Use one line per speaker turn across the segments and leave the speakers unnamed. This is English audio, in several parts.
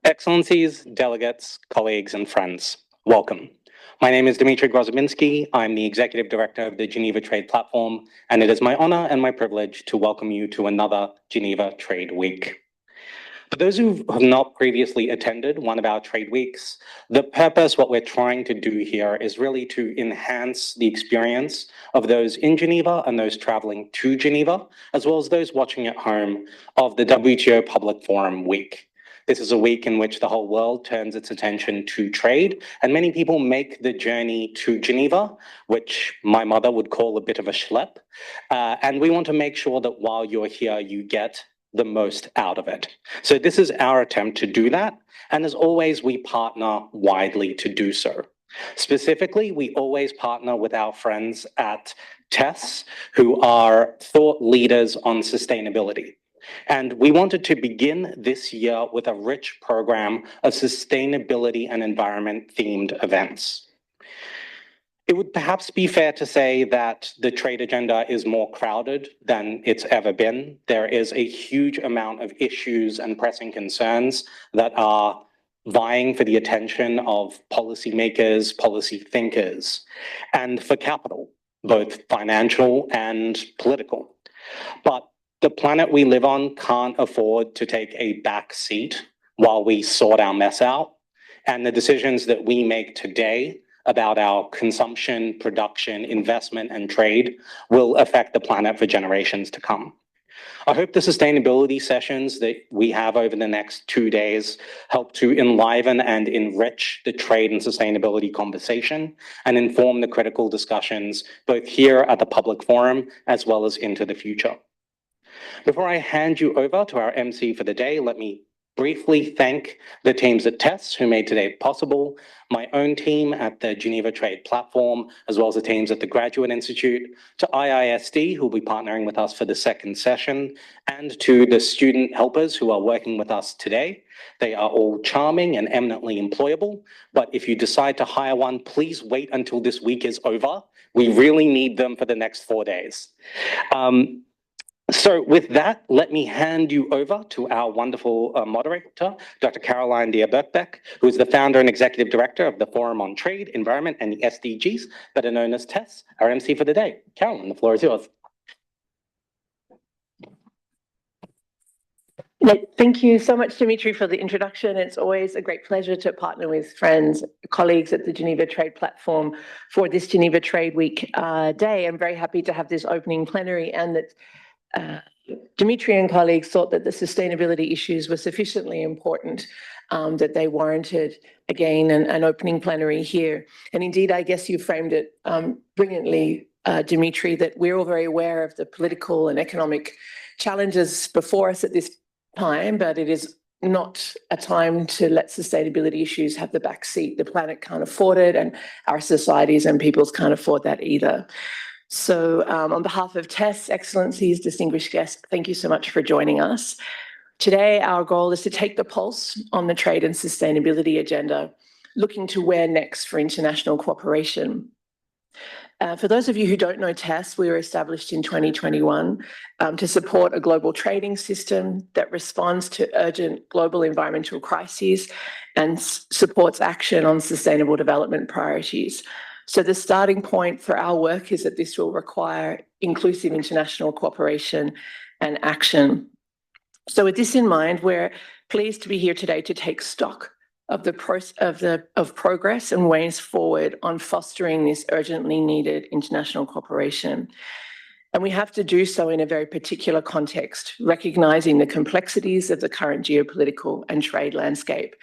Excellencies, delegates, colleagues, and friends, welcome. My name is Dmitry Grozobinski. I'm the Executive Director of the Geneva Trade Platform, and it is my honor and my privilege to welcome you to another Geneva Trade Week. For those who have not previously attended one of our trade weeks, the purpose, what we're trying to do here is really to enhance the experience of those in Geneva and those traveling to Geneva, as well as those watching at home of the WTO Public Forum Week. This is a week in which the whole world turns its attention to trade, and many people make the journey to Geneva, which my mother would call a bit of a schlep. And we want to make sure that while you're here, you get the most out of it. So this is our attempt to do that. And as always, we partner widely to do so. Specifically, we always partner with our friends at TESS, who are thought leaders on sustainability. And we wanted to begin this year with a rich program of sustainability and environment themed events. It would perhaps be fair to say that the trade agenda is more crowded than it's ever been. There is a huge amount of issues and pressing concerns that are vying for the attention of policymakers, policy thinkers, and for capital, both financial and political. But the planet we live on can't afford to take a back seat while we sort our mess out. And the decisions that we make today about our consumption, production, investment, and trade will affect the planet for generations to come. I hope the sustainability sessions that we have over the next 2 days help to enliven and enrich the trade and sustainability conversation and inform the critical discussions both here at the public forum as well as into the future. Before I hand you over to our MC for the day, let me briefly thank the teams at TESS who made today possible, my own team at the Geneva Trade platform, as well as the teams at the Graduate Institute, to IISD, who will be partnering with us for the second session, and to the student helpers who are working with us today. They are all charming and eminently employable, but if you decide to hire one, please wait until this week is over. We really need them for the next 4 days. So with that, let me hand you over to our wonderful moderator, Dr. Caroline Dier-Birkbeck, who is the founder and executive director of the Forum on Trade, Environment, and the SDGs that are known as TESS, our MC for the day. Caroline, the floor is yours.
Thank you so much, Dimitri, for the introduction. It's always a great pleasure to partner with friends, colleagues at the Geneva Trade platform for this Geneva Trade Week day. I'm very happy to have this opening plenary, and that Dimitri and colleagues thought that the sustainability issues were sufficiently important that they warranted, again, an opening plenary here. And indeed, I guess you framed it brilliantly, Dimitri, that we're all very aware of the political and economic challenges before us at this time, but it is not a time to let sustainability issues have the back seat. The planet can't afford it, and our societies and peoples can't afford that either. So on behalf of TESS, Excellencies, distinguished guests, thank you so much for joining us. Today, our goal is to take the pulse on the trade and sustainability agenda, looking to where next for international cooperation. For those of you who don't know TESS, we were established in 2021 to support a global trading system that responds to urgent global environmental crises and supports action on sustainable development priorities. So the starting point for our work is that this will require inclusive international cooperation and action. So with this in mind, we're pleased to be here today to take stock of progress and ways forward on fostering this urgently needed international cooperation. And we have to do so in a very particular context, recognizing the complexities of the current geopolitical and trade landscape.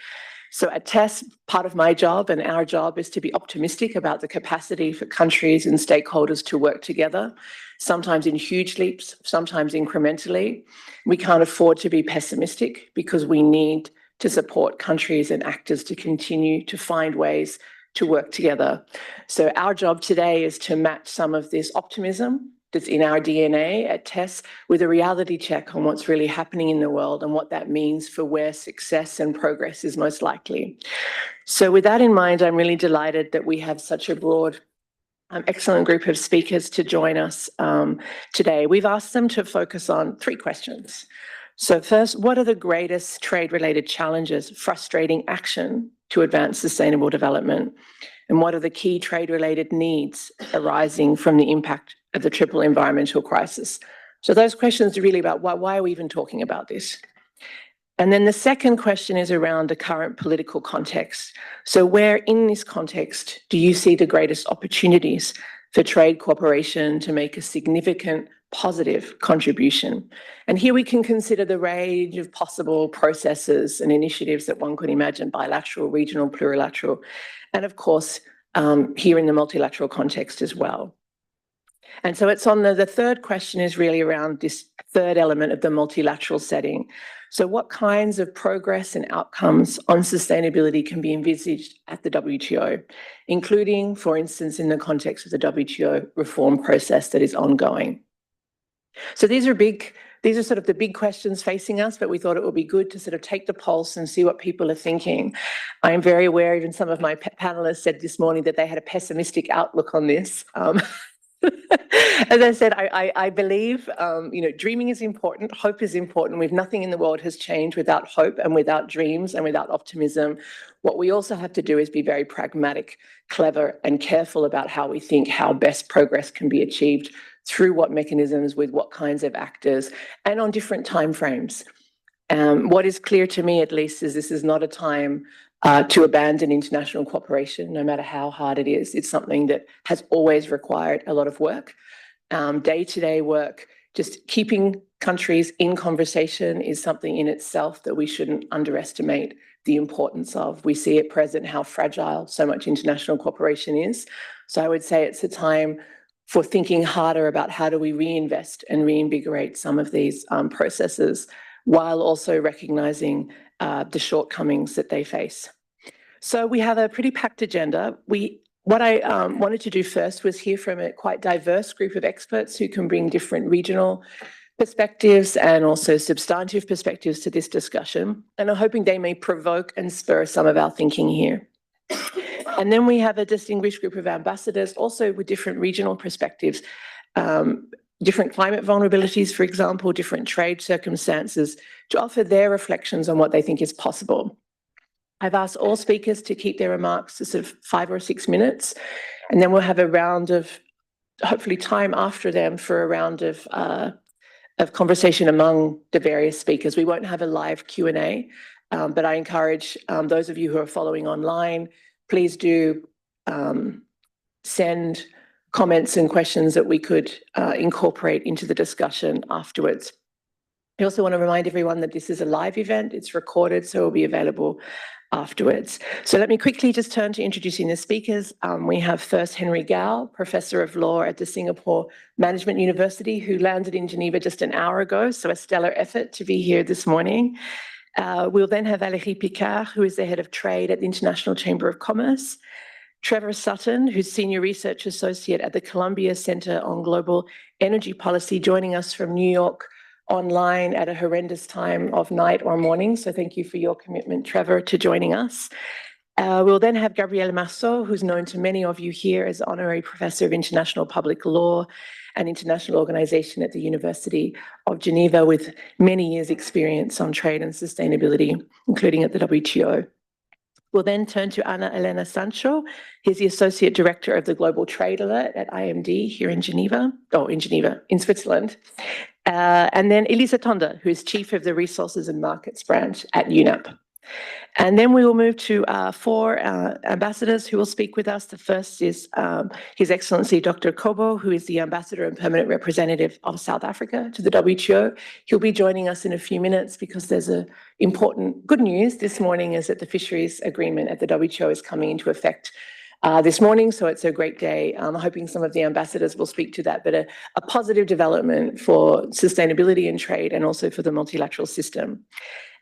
So at TESS, part of my job and our job is to be optimistic about the capacity for countries and stakeholders to work together, sometimes in huge leaps, sometimes incrementally. We can't afford to be pessimistic because we need to support countries and actors to continue to find ways to work together. So our job today is to match some of this optimism that's in our DNA at TESS with a reality check on what's really happening in the world and what that means for where success and progress is most likely. So with that in mind, I'm really delighted that we have such a broad, excellent group of speakers to join us today. We've asked them to focus on 3 questions. So first, what are the greatest trade-related challenges frustrating action to advance sustainable development? And what are the key trade-related needs arising from the impact of the triple environmental crisis? So those questions are really about why are we even talking about this? And then the second question is around the current political context. So where in this context do you see the greatest opportunities for trade cooperation to make a significant positive contribution? And here we can consider the range of possible processes and initiatives that one could imagine: bilateral, regional, plurilateral, and of course, here in the multilateral context as well. And so it's on the third question is really around this third element of the multilateral setting. So what kinds of progress and outcomes on sustainability can be envisaged at the WTO, including, for instance, in the context of the WTO reform process that is ongoing? So these are sort of the big questions facing us, but we thought it would be good to sort of take the pulse and see what people are thinking. I am very aware, even some of my panelists said this morning that they had a pessimistic outlook on this. As I said, I believe, dreaming is important, hope is important. Nothing in the world has changed without hope and without dreams and without optimism. What we also have to do is be very pragmatic, clever, and careful about how we think how best progress can be achieved, through what mechanisms, with what kinds of actors, and on different timeframes. What is clear to me, at least, is this is not a time to abandon international cooperation, no matter how hard it is. It's something that has always required a lot of work, day-to-day work. Just keeping countries in conversation is something in itself that we shouldn't underestimate the importance of. We see at present how fragile so much international cooperation is. So I would say it's a time for thinking harder about how do we reinvest and reinvigorate some of these processes while also recognizing the shortcomings that they face. So we have a pretty packed agenda. What I wanted to do first was hear from a quite diverse group of experts who can bring different regional perspectives and also substantive perspectives to this discussion. And I'm hoping they may provoke and spur some of our thinking here. And then we have a distinguished group of ambassadors, also with different regional perspectives, different climate vulnerabilities, for example, different trade circumstances, to offer their reflections on what they think is possible. I've asked all speakers to keep their remarks to sort of 5 or 6 minutes, and then we'll have a round of, hopefully time after them for a round of conversation among the various speakers. We won't have a live Q&A, but I encourage those of you who are following online, please do send comments and questions that we could incorporate into the discussion afterwards. I also want to remind everyone that this is a live event. It's recorded, so it will be available afterwards. So let me quickly just turn to introducing the speakers. We have first Henry Gao, Professor of Law at the Singapore Management University, who landed in Geneva just an hour ago, so a stellar effort to be here this morning. We'll then have Valérie Picard, who is the Head of Trade at the International Chamber of Commerce. Trevor Sutton, who's Senior Research Associate at the Columbia Center on Global Energy Policy, joining us from New York online at a horrendous time of night or morning. So thank you for your commitment, Trevor, to joining us. We'll then have Gabrielle Marceau, who's known to many of you here as Honorary Professor of International Public Law and International Organization at the University of Geneva, with many years' experience on trade and sustainability, including at the WTO. We'll then turn to Ana Elena Sancho. He's the Associate Director of the Global Trade Alert at IMD here in Switzerland. And then Elisa Tonda, who is Chief of the Resources and Markets Branch at UNEP. And then we will move to 4 ambassadors who will speak with us. The first is His Excellency Dr. Kobo, who is the Ambassador and Permanent Representative of South Africa to the WTO. He'll be joining us in a few minutes because there's an important good news this morning is that the fisheries agreement at the WTO is coming into effect this morning, so it's a great day. I'm hoping some of the ambassadors will speak to that, but a positive development for sustainability and trade and also for the multilateral system.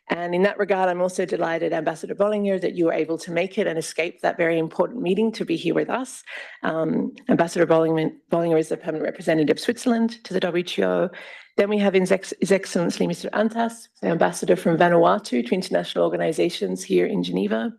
And in that regard, I'm also delighted, Ambassador Bollinger, that you were able to make it and escape that very important meeting to be here with us. Ambassador Bollinger is the permanent representative of Switzerland to the WTO. Then we have His Excellency Mr. Antas, the ambassador from Vanuatu to international organizations here in Geneva.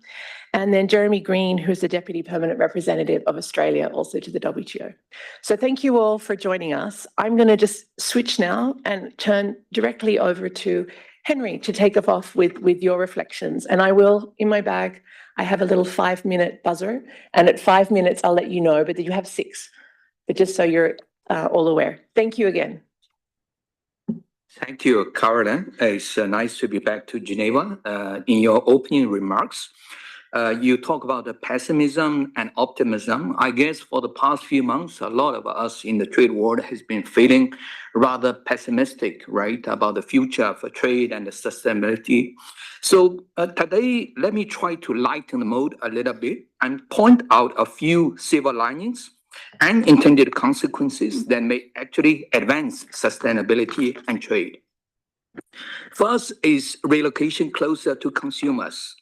And then Jeremy Green, who's the Deputy Permanent Representative of Australia, also to the WTO. So thank you all for joining us. I'm going to just switch now and turn directly over to Henry to take us off with your reflections. And I will, in my bag, I have a little 5-minute buzzer. And at 5 minutes, I'll let you know, but you have 6. But just so you're all aware. Thank you again.
Thank you, Caroline. It's nice to be back to Geneva. In your opening remarks, you talk about the pessimism and optimism. I guess for the past few months, a lot of us in the trade world has been feeling rather pessimistic, right, about the future of trade and the sustainability. So today, let me try to lighten the mood a little bit and point out a few silver linings and intended consequences that may actually advance sustainability and trade. First is relocation closer to consumers.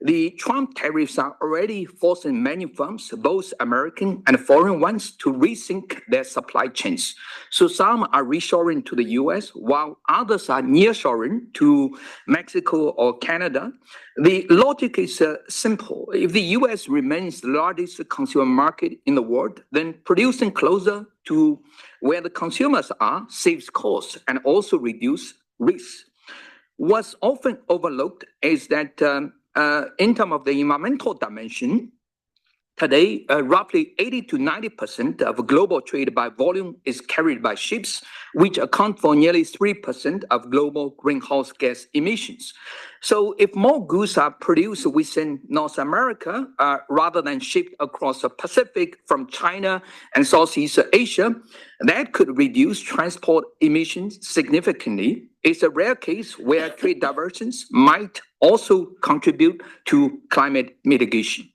The Trump tariffs are already forcing many firms, both American and foreign ones, to rethink their supply chains. So some are reshoring to the US, while others are nearshoring to Mexico or Canada. The logic is simple. If the US remains the largest consumer market in the world, then producing closer to where the consumers are saves costs and also reduces risks. What's often overlooked is that in terms of the environmental dimension, today, roughly 80 to 90% of global trade by volume is carried by ships, which account for nearly 3% of global greenhouse gas emissions. So if more goods are produced within North America rather than shipped across the Pacific from China and Southeast Asia, that could reduce transport emissions significantly. It's a rare case where trade diversions might also contribute to climate mitigation.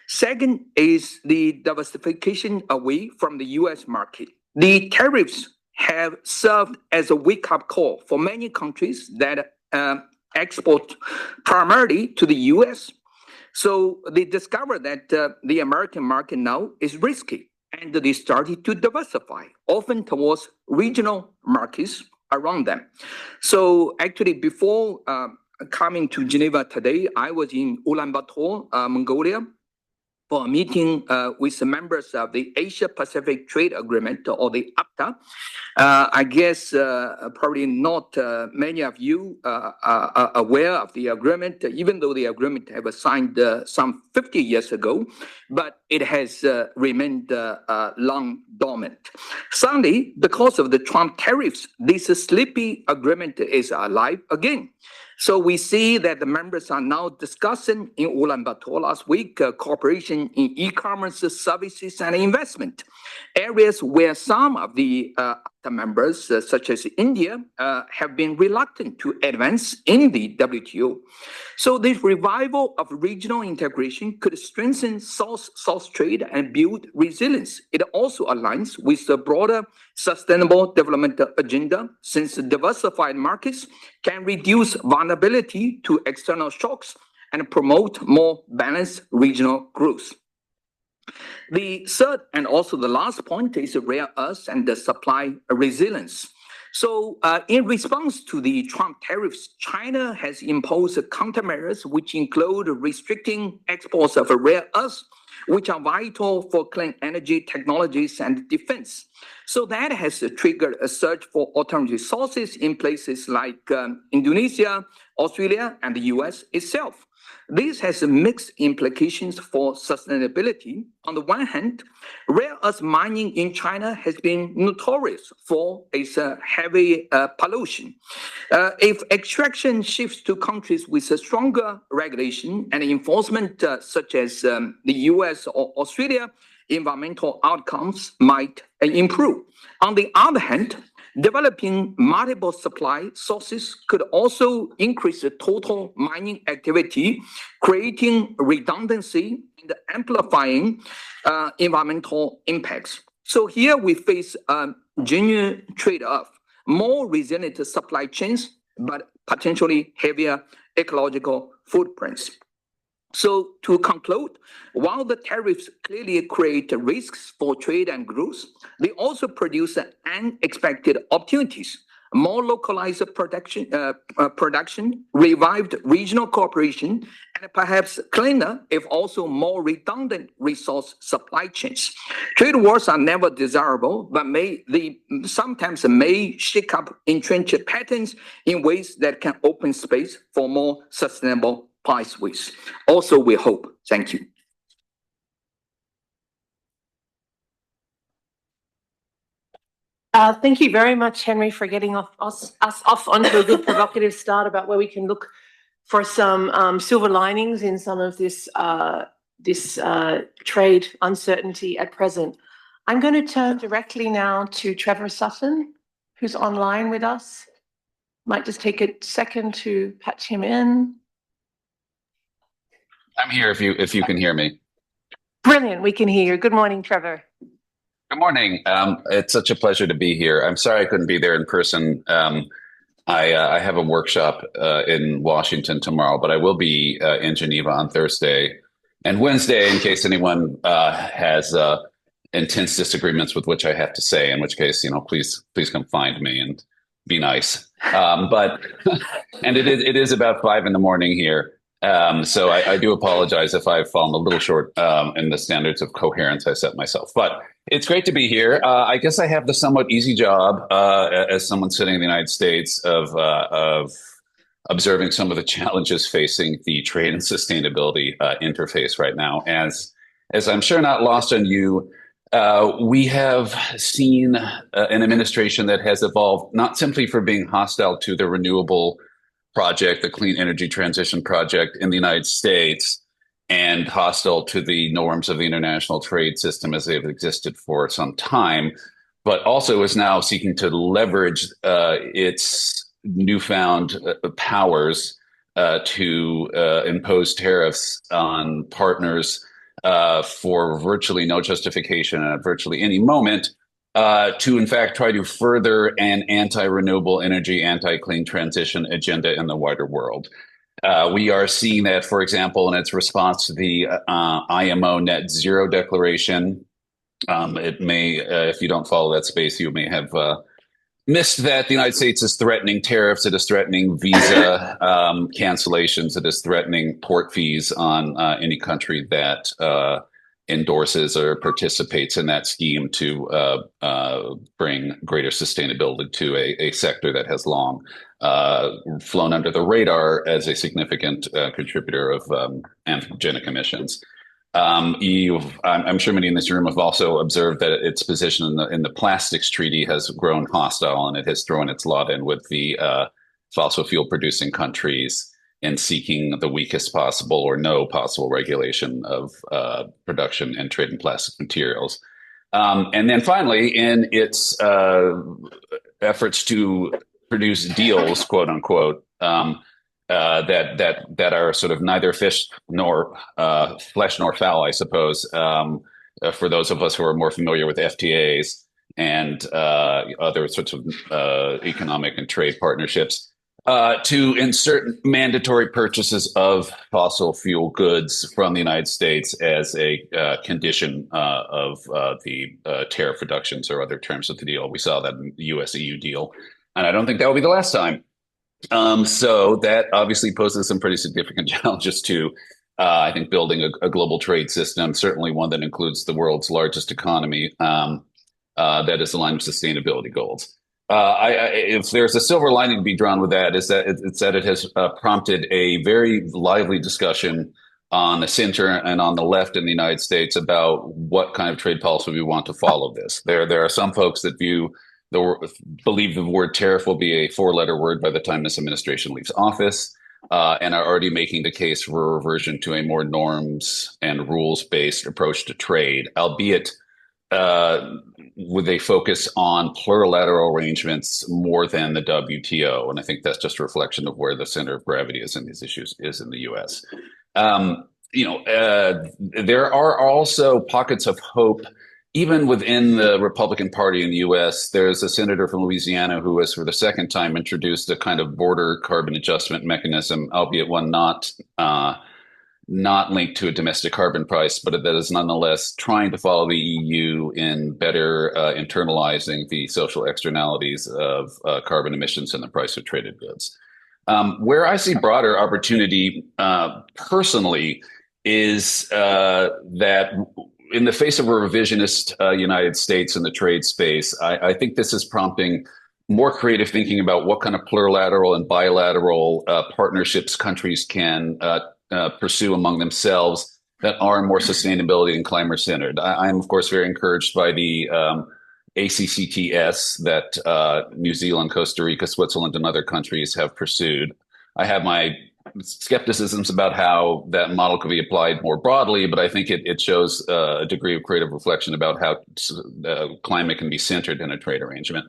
Second is the diversification away from the US market. The tariffs have served as a wake-up call for many countries that export primarily to the US. So they discovered that the American market now is risky, and they started to diversify, often towards regional markets around them. So actually, before coming to Geneva today, I was in Ulaanbaatar, Mongolia, for a meeting with the members of the Asia Pacific Trade Agreement, or the APTA. I guess probably not many of you are aware of the agreement, even though the agreement was signed some 50 years ago, but it has remained long dormant. Suddenly, because of the Trump tariffs, this sleepy agreement is alive again. So we see that the members are now discussing in Ulaanbaatar last week cooperation in e-commerce services and investment, areas where some of the members, such as India, have been reluctant to advance in the WTO. So this revival of regional integration could strengthen South trade and build resilience. It also aligns with the broader sustainable development agenda, since diversified markets can reduce vulnerability to external shocks and promote more balanced regional growth. The third and also the last point is rare earths and the supply resilience. So in response to the Trump tariffs, China has imposed countermeasures which include restricting exports of rare earths, which are vital for clean energy technologies and defense. So that has triggered a search for alternative sources in places like Indonesia, Australia, and the US itself. This has mixed implications for sustainability. On the one hand, rare earth mining in China has been notorious for its heavy pollution. If extraction shifts to countries with a stronger regulation and enforcement, such as the US or Australia, environmental outcomes might improve. On the other hand, developing multiple supply sources could also increase the total mining activity, creating redundancy and amplifying environmental impacts. So here we face a genuine trade-off: more resilient supply chains, but potentially heavier ecological footprints. So to conclude, while the tariffs clearly create risks for trade and growth, they also produce unexpected opportunities: more localized production, revived regional cooperation, and perhaps cleaner, if also more redundant, resource supply chains. Trade wars are never desirable, but sometimes may shake up entrenched patterns in ways that can open space for more sustainable pathways. Also, we hope. Thank you.
Thank you very much, Henry, for getting us off onto a good provocative start about where we can look for some silver linings in some of this trade uncertainty at present. I'm going to turn directly now to Trevor Sutton, who's online with us. Might just take a second to patch him in.
I'm here if you can hear me.
Brilliant, we can hear you. Good morning, Trevor.
Good morning. It's such a pleasure to be here. I'm sorry I couldn't be there in person. I have a workshop in Washington tomorrow, but I will be in Geneva on Thursday and Wednesday in case anyone has intense disagreements with which I have to say, in which case, please come find me and be nice. But and it is about 5 a.m. here. So I do apologize if I've fallen a little short in the standards of coherence I set myself. But it's great to be here. I guess I have the somewhat easy job as someone sitting in the United States of observing some of the challenges facing the trade and sustainability interface right now. As I'm sure not lost on you, we have seen an administration that has evolved not simply for being hostile to the renewable project, the clean energy transition project in the United States, and hostile to the norms of the international trade system as they've existed for some time, but also is now seeking to leverage its newfound powers to impose tariffs on partners for virtually no justification at virtually any moment, to in fact try to further an anti-renewable energy, anti-clean transition agenda in the wider world. We are seeing that, for example, in its response to the IMO net zero declaration. It may, if you don't follow that space, you may have missed that the United States is threatening tariffs. It is threatening visa cancellations. It is threatening port fees on any country that endorses or participates in that scheme to bring greater sustainability to a sector that has long flown under the radar as a significant contributor of anthropogenic emissions. I'm sure many in this room have also observed that its position in the plastics treaty has grown hostile, and it has thrown its lot in with the fossil fuel producing countries in seeking the weakest possible or no possible regulation of production and trade in plastic materials. And then finally, in its efforts to produce deals, quote unquote, that are sort of neither fish nor flesh nor fowl, I suppose, for those of us who are more familiar with FTAs and other sorts of economic and trade partnerships, to insert mandatory purchases of fossil fuel goods from the United States as a condition of the tariff reductions or other terms of the deal. We saw that in the US-EU deal, and I don't think that will be the last time. So that obviously poses some pretty significant challenges to, I think, building a global trade system, certainly one that includes the world's largest economy that is aligned with sustainability goals. If there's a silver lining to be drawn with that, is that it's that it has prompted a very lively discussion on the center and on the left in the United States about what kind of trade policy we want to follow this. There are some folks that believe the word tariff will be a four-letter word by the time this administration leaves office, and are already making the case for a reversion to a more norms and rules-based approach to trade, albeit with a focus on plurilateral arrangements more than the WTO. And I think that's just a reflection of where the center of gravity is in these issues is in the U.S. There are also pockets of hope. Even within the Republican Party in the U.S., there's a senator from Louisiana who has, for the second time, introduced a kind of border carbon adjustment mechanism, albeit one not linked to a domestic carbon price, but that is nonetheless trying to follow the EU in better internalizing the social externalities of carbon emissions and the price of traded goods. Where I see broader opportunity personally is that in the face of a revisionist United States in the trade space, I think this is prompting more creative thinking about what kind of plurilateral and bilateral partnerships countries can pursue among themselves that are more sustainability and climate centered. I am, of course, very encouraged by the ACCTS that New Zealand, Costa Rica, Switzerland, and other countries have pursued. I have my skepticisms about how that model could be applied more broadly, but I think it shows a degree of creative reflection about how climate can be centered in a trade arrangement.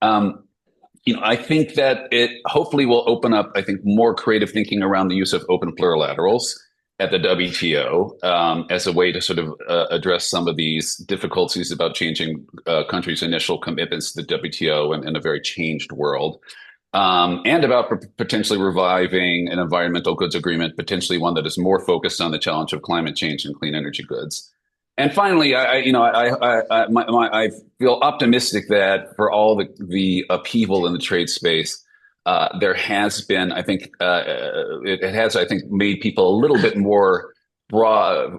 I think that it hopefully will open up, I think, more creative thinking around the use of open plurilaterals at the WTO as a way to sort of address some of these difficulties about changing countries' initial commitments to the WTO in a very changed world. And about potentially reviving an environmental goods agreement, potentially one that is more focused on the challenge of climate change and clean energy goods. And finally, I feel optimistic that for all the upheaval in the trade space, there has been, I think, it has, I think, made people a little bit more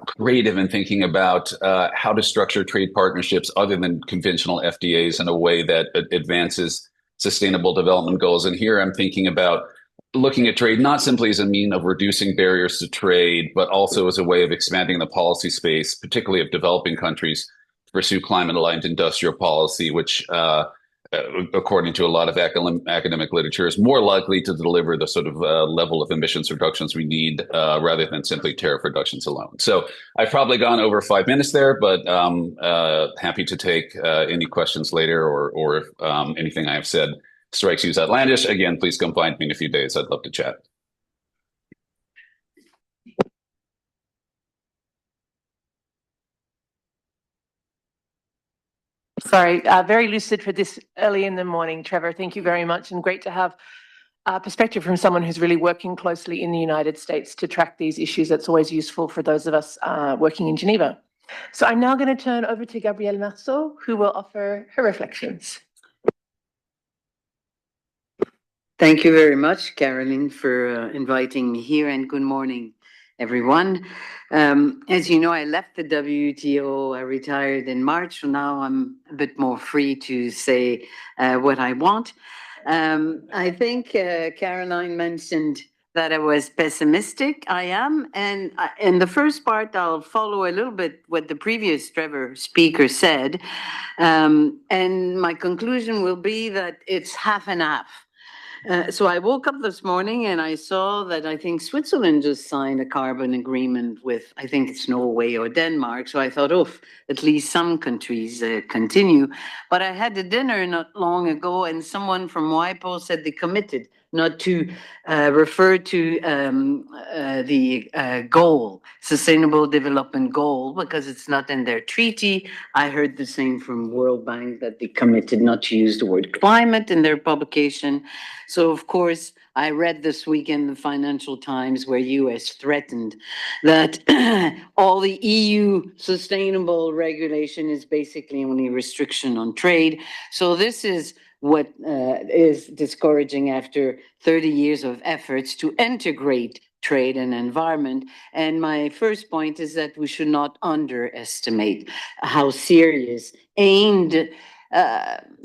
creative in thinking about how to structure trade partnerships other than conventional FTAs in a way that advances sustainable development goals. And here I'm thinking about looking at trade not simply as a mean of reducing barriers to trade, but also as a way of expanding the policy space, particularly of developing countries to pursue climate-aligned industrial policy, which, according to a lot of academic literature, is more likely to deliver the sort of level of emissions reductions we need rather than simply tariff reductions alone. So I've probably gone over 5 minutes there, but happy to take any questions later or if anything I have said strikes you as outlandish. Again, please come find me in a few days. I'd love to chat.
Sorry, very lucid for this early in the morning, Trevor. Thank you very much, and great to have perspective from someone who's really working closely in the United States to track these issues. That's always useful for those of us working in Geneva. So I'm now going to turn over to Gabrielle Marceau, who will offer her reflections.
Thank you very much, Caroline, for inviting me here, and good morning, everyone. As you know, I left the WTO, I retired in March, so now I'm a bit more free to say what I want. I think Caroline mentioned that I was pessimistic. I am, and in the first part, I'll follow a little bit what the previous Trevor speaker said, and my conclusion will be that it's half and half. So I woke up this morning and I saw that I think Switzerland just signed a carbon agreement with, I think it's Norway or Denmark. So I thought, oh, at least some countries continue. But I had a dinner not long ago and someone from WIPO said they committed not to refer to the goal, Sustainable Development Goal, because it's not in their treaty. I heard the same from World Bank that they committed not to use the word climate in their publication. So, of course, I read this week in the Financial Times where US threatened that all the EU sustainable regulation is basically only restriction on trade. So this is what is discouraging after 30 years of efforts to integrate trade and environment. And my first point is that we should not underestimate how serious, aimed,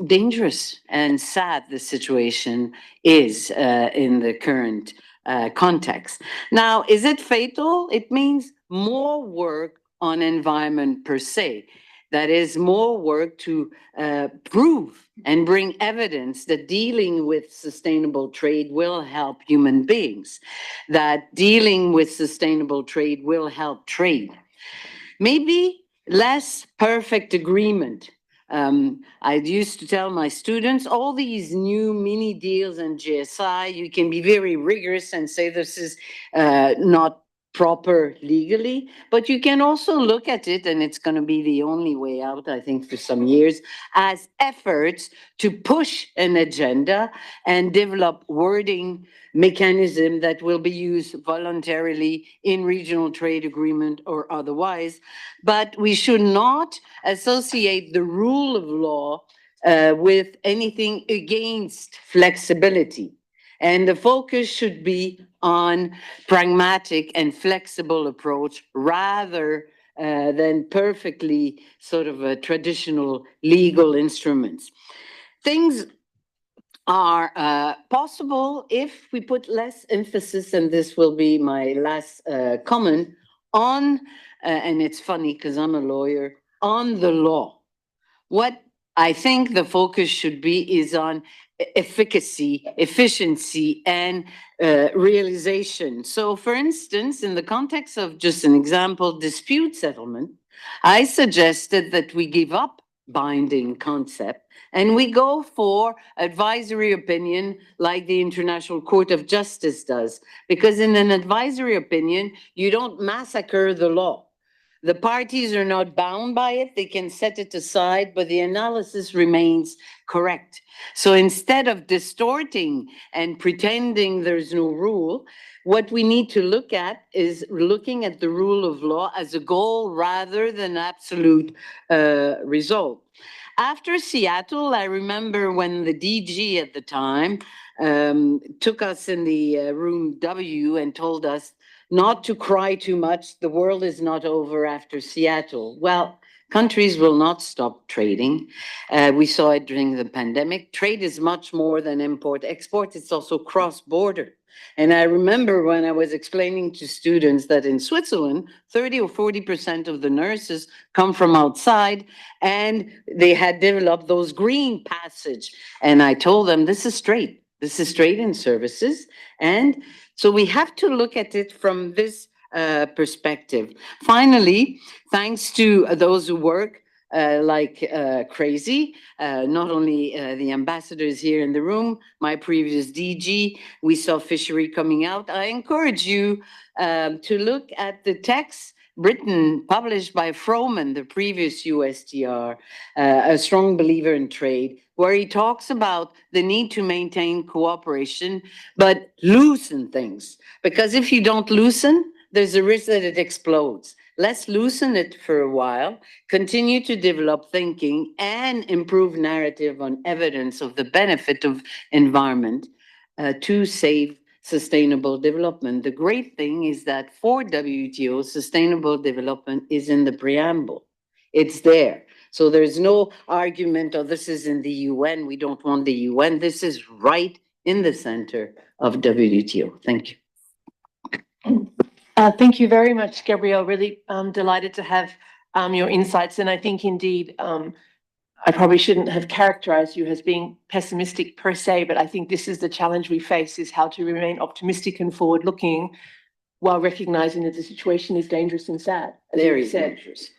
dangerous and sad the situation is in the current context. Now, is it fatal? It means more work on environment per se. That is more work to prove and bring evidence that dealing with sustainable trade will help human beings, that dealing with sustainable trade will help trade. Maybe less perfect agreement. I used to tell my students, all these new mini deals and GSI, you can be very rigorous and say this is not proper legally, but you can also look at it, and it's going to be the only way out, I think, for some years, as efforts to push an agenda and develop wording mechanism that will be used voluntarily in regional trade agreement or otherwise. But we should not associate the rule of law with anything against flexibility. And the focus should be on pragmatic and flexible approach rather than perfectly sort of traditional legal instruments. Things are possible if we put less emphasis, and this will be my last comment, on, and it's funny because I'm a lawyer, on the law. What I think the focus should be is on efficacy, efficiency, and realization. So, for instance, in the context of just an example, dispute settlement, I suggested that we give up binding concept and we go for advisory opinion like the International Court of Justice does. Because in an advisory opinion, you don't massacre the law. The parties are not bound by it. They can set it aside, but the analysis remains correct. So instead of distorting and pretending there's no rule, what we need to look at is looking at the rule of law as a goal rather than absolute result. After Seattle, I remember when the DG at the time took us in the room W and told us not to cry too much. The world is not over after Seattle. Well, countries will not stop trading. We saw it during the pandemic. Trade is much more than import-export. It's also cross-border. And I remember when I was explaining to students that in Switzerland, 30 or 40% of the nurses come from outside, and they had developed those green passage. And I told them, this is trade. This is trade in services. And so we have to look at it from this perspective. Finally, thanks to those who work like crazy, not only the ambassadors here in the room, my previous DG, we saw fishery coming out. I encourage you to look at the text written, published by Froman, the previous USTR, a strong believer in trade, where he talks about the need to maintain cooperation, but loosen things. Because if you don't loosen, there's a risk that it explodes. Let's loosen it for a while, continue to develop thinking and improve narrative on evidence of the benefit of environment to save sustainable development. The great thing is that for WTO, sustainable development is in the preamble. It's there. So there's no argument, oh, this is in the UN, we don't want the UN. This is right in the center of WTO. Thank you.
Thank you very much, Gabrielle. Really delighted to have your insights. And I think indeed, I probably shouldn't have characterized you as being pessimistic per se, but I think this is the challenge we face, is how to remain optimistic and forward-looking while recognizing that the situation is dangerous and sad, as
Very
you said.
dangerous.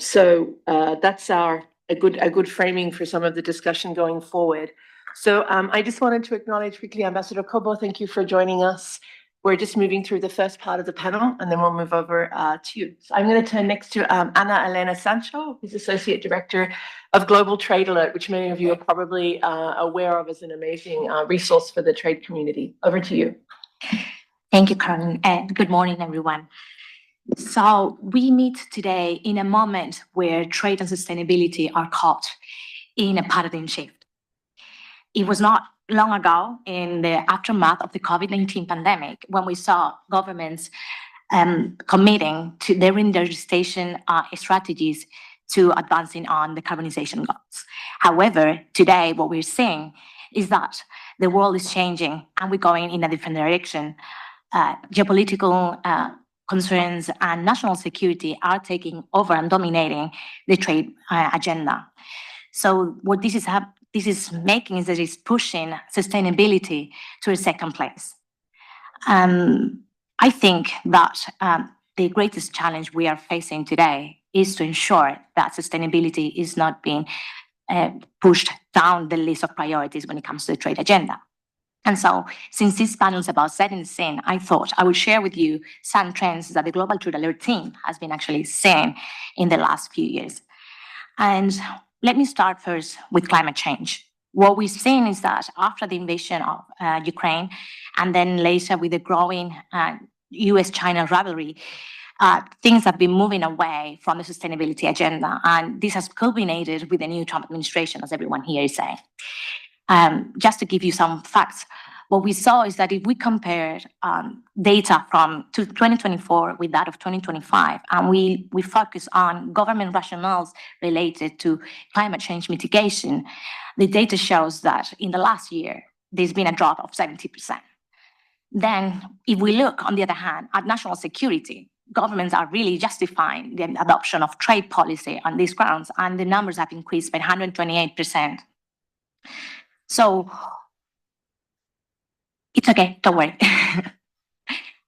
So that's a good framing for some of the discussion going forward. So I just wanted to acknowledge quickly, Ambassador Kobo, thank you for joining us. We're just moving through the first part of the panel, and then we'll move over to you. So I'm going to turn next to Ana Elena Sancho, who's Associate Director of Global Trade Alert, which many of you are probably aware of as an amazing resource for the trade community. Over to you.
Thank you, Karen, and good morning, everyone. So we meet today in a moment where trade and sustainability are caught in a paradigm shift. It was not long ago, in the aftermath of the COVID-19 pandemic, when we saw governments committing to their reindustrialization strategies to advancing on the decarbonization goals. However, today what we're seeing is that the world is changing and we're going in a different direction. Geopolitical concerns and national security are taking over and dominating the trade agenda. So what this is making is that it's pushing sustainability to a second place. I think that the greatest challenge we are facing today is to ensure that sustainability is not being pushed down the list of priorities when it comes to the trade agenda. And so, since this panel is about setting the scene, I thought I would share with you some trends that the Global Trade Alert team has been actually seeing in the last few years. And let me start first with climate change. What we've seen is that after the invasion of Ukraine, and then later with the growing US-China rivalry, things have been moving away from the sustainability agenda. And this has culminated with the new Trump administration, as everyone here is saying. Just to give you some facts, what we saw is that if we compared data from 2024 with that of 2025, and we focus on government rationales related to climate change mitigation, the data shows that in the last year, there's been a drop of 70%. Then, if we look, on the other hand, at national security, governments are really justifying the adoption of trade policy on these grounds, and the numbers have increased by 128%. So, it's okay, don't worry.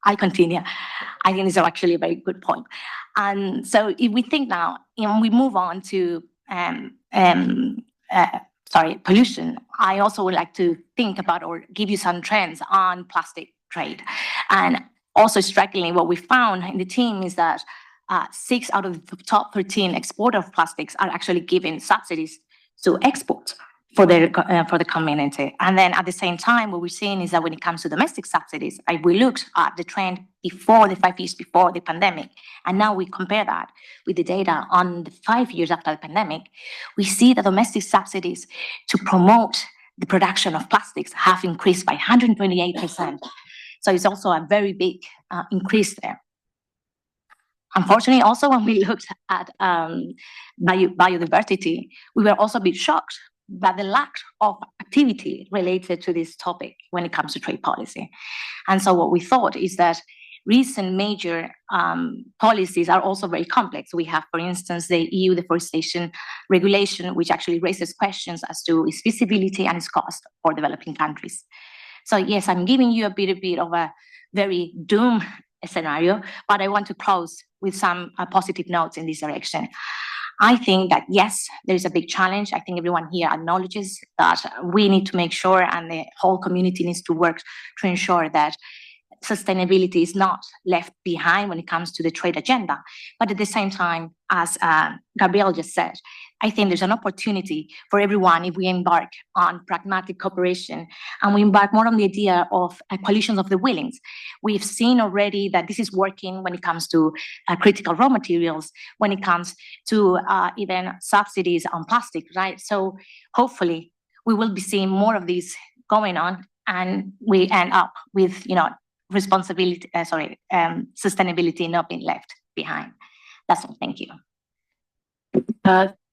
I'll continue. I think this is actually a very good point. And so if we think now, we move on to pollution, I also would like to think about or give you some trends on plastic trade. And also strikingly, what we found in the team is that 6 out of the top 13 exporters of plastics are actually giving subsidies to export for the community. And then at the same time, what we're seeing is that when it comes to domestic subsidies, we looked at the trend before the 5 years before the pandemic, and now we compare that with the data on the 5 years after the pandemic, we see that domestic subsidies to promote the production of plastics have increased by 128%. So it's also a very big increase there. Unfortunately, also when we looked at biodiversity, we were also a bit shocked by the lack of activity related to this topic when it comes to trade policy. And so what we thought is that recent major policies are also very complex. We have, for instance, the EU deforestation regulation, which actually raises questions as to its feasibility and its cost for developing countries. So yes, I'm giving you a bit of a very doom scenario, but I want to close with some positive notes in this direction. I think that, yes, there is a big challenge. I think everyone here acknowledges that we need to make sure, and the whole community needs to work to ensure that sustainability is not left behind when it comes to the trade agenda. But at the same time, as Gabrielle just said, I think there's an opportunity for everyone if we embark on pragmatic cooperation and we embark more on the idea of coalitions of the willings. We've seen already that this is working when it comes to critical raw materials, when it comes to even subsidies on plastic, right? So hopefully we will be seeing more of this going on, and we end up with, sustainability not being left behind. That's all. Thank you.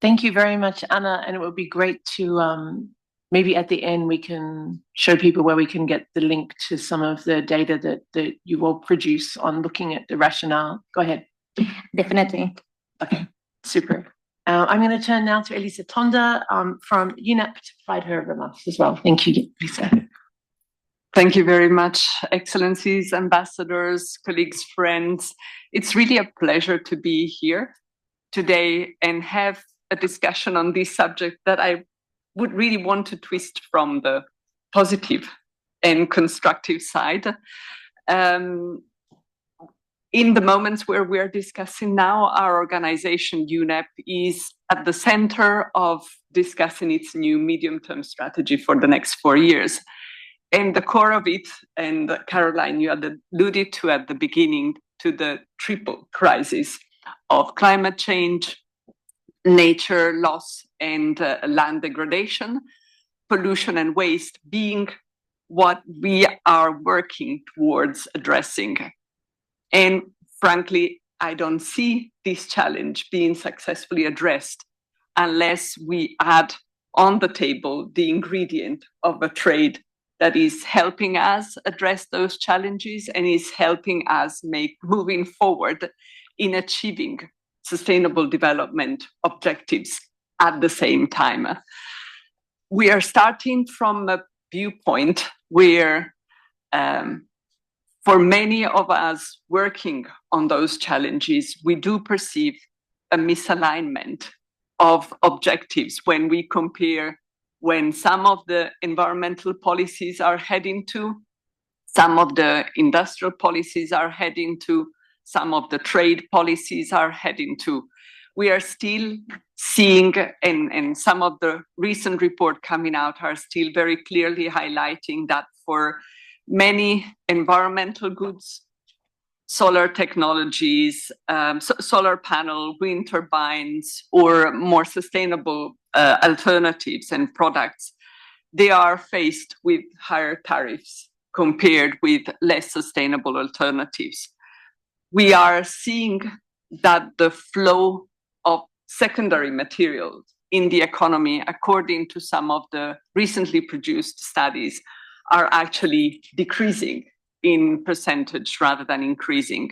Thank you very much, Anna. And it would be great to maybe at the end we can show people where we can get the link to some of the data that you will produce on looking at the rationale. Go ahead.
Definitely.
Okay, super. I'm going to turn now to Elisa Tonda from UNEP to provide her remarks as well. Thank you, Elisa.
Thank you very much, Excellencies, ambassadors, colleagues, friends. It's really a pleasure to be here today and have a discussion on this subject that I would really want to twist from the positive and constructive side. In the moments where we're discussing now, our organization, UNEP, is at the center of discussing its new medium-term strategy for the next 4 years. And the core of it, and Caroline, you had alluded to at the beginning, to the triple crisis of climate change, nature loss, and land degradation, pollution and waste being what we are working towards addressing. And frankly, I don't see this challenge being successfully addressed unless we add on the table the ingredient of a trade that is helping us address those challenges and is helping us moving forward in achieving sustainable development objectives at the same time. We are starting from a viewpoint where, for many of us working on those challenges, we do perceive a misalignment of objectives when we compare when some of the environmental policies are heading to, some of the industrial policies are heading to, some of the trade policies are heading to. We are still seeing, and some of the recent reports coming out are still very clearly highlighting that for many environmental goods, solar technologies, solar panel, wind turbines, or more sustainable alternatives and products, they are faced with higher tariffs compared with less sustainable alternatives. We are seeing that the flow of secondary materials in the economy, according to some of the recently produced studies, are actually decreasing in percentage rather than increasing.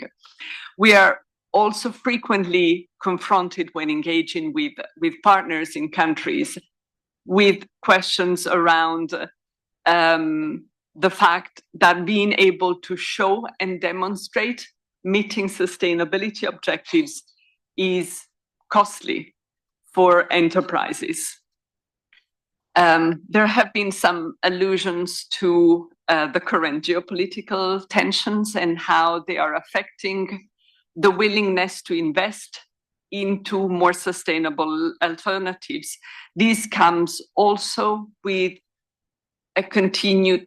We are also frequently confronted when engaging with partners in countries with questions around the fact that being able to show and demonstrate meeting sustainability objectives is costly for enterprises. There have been some allusions to the current geopolitical tensions and how they are affecting the willingness to invest into more sustainable alternatives. This comes also with a continued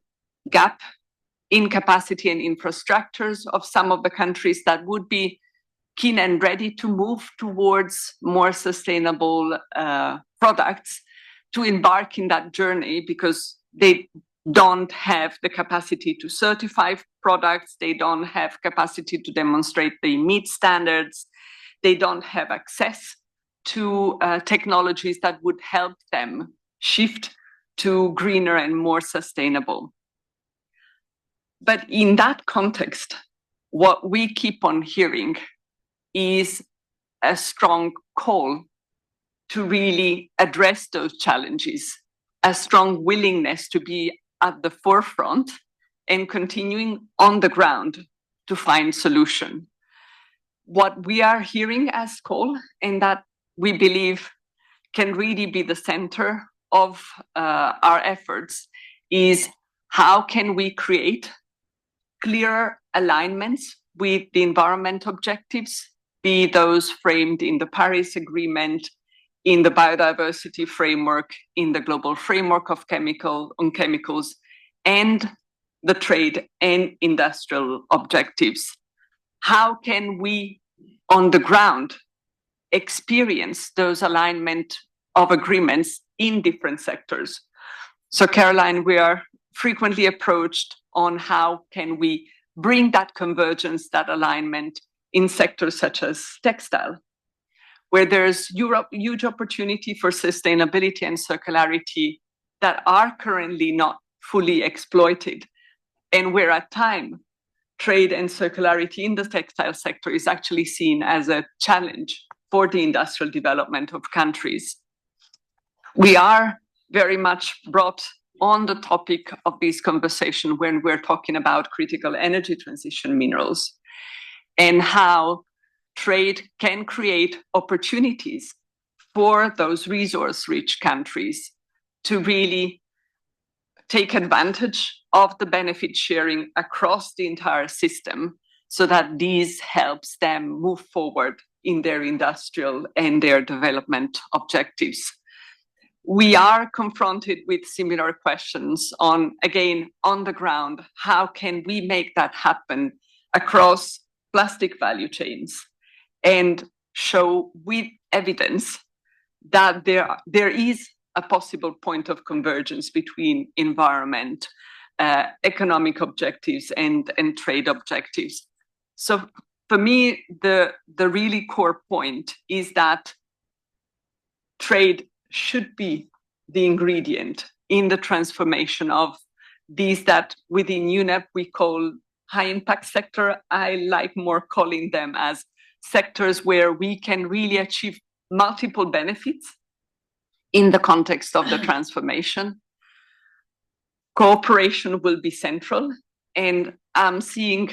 gap in capacity and infrastructures of some of the countries that would be keen and ready to move towards more sustainable products, to embark in that journey because they don't have the capacity to certify products, they don't have capacity to demonstrate they meet standards, they don't have access to technologies that would help them shift to greener and more sustainable. But in that context, what we keep on hearing is a strong call to really address those challenges, a strong willingness to be at the forefront and continuing on the ground to find solution. What we are hearing as call, and that we believe can really be the center of our efforts, is how can we create clearer alignments with the environment objectives, be those framed in the Paris Agreement, in the biodiversity framework, in the global framework of chemicals, and the trade and industrial objectives. How can we, on the ground, experience those alignment of agreements in different sectors? So, Caroline, we are frequently approached on how can we bring that convergence, that alignment in sectors such as textile, where there's huge opportunity for sustainability and circularity that are currently not fully exploited, and where at time trade and circularity in the textile sector is actually seen as a challenge for the industrial development of countries. We are very much brought on the topic of this conversation when we're talking about critical energy transition minerals and how trade can create opportunities for those resource-rich countries to really take advantage of the benefit sharing across the entire system so that these helps them move forward in their industrial and their development objectives. We are confronted with similar questions on, again, on the ground, how can we make that happen across plastic value chains and show with evidence that there is a possible point of convergence between environment, economic objectives and trade objectives. So for me, the really core point is that trade should be the ingredient in the transformation of these that within UNEP we call high impact sector. I like more calling them as sectors where we can really achieve multiple benefits in the context of the transformation. Cooperation will be central, and I'm seeing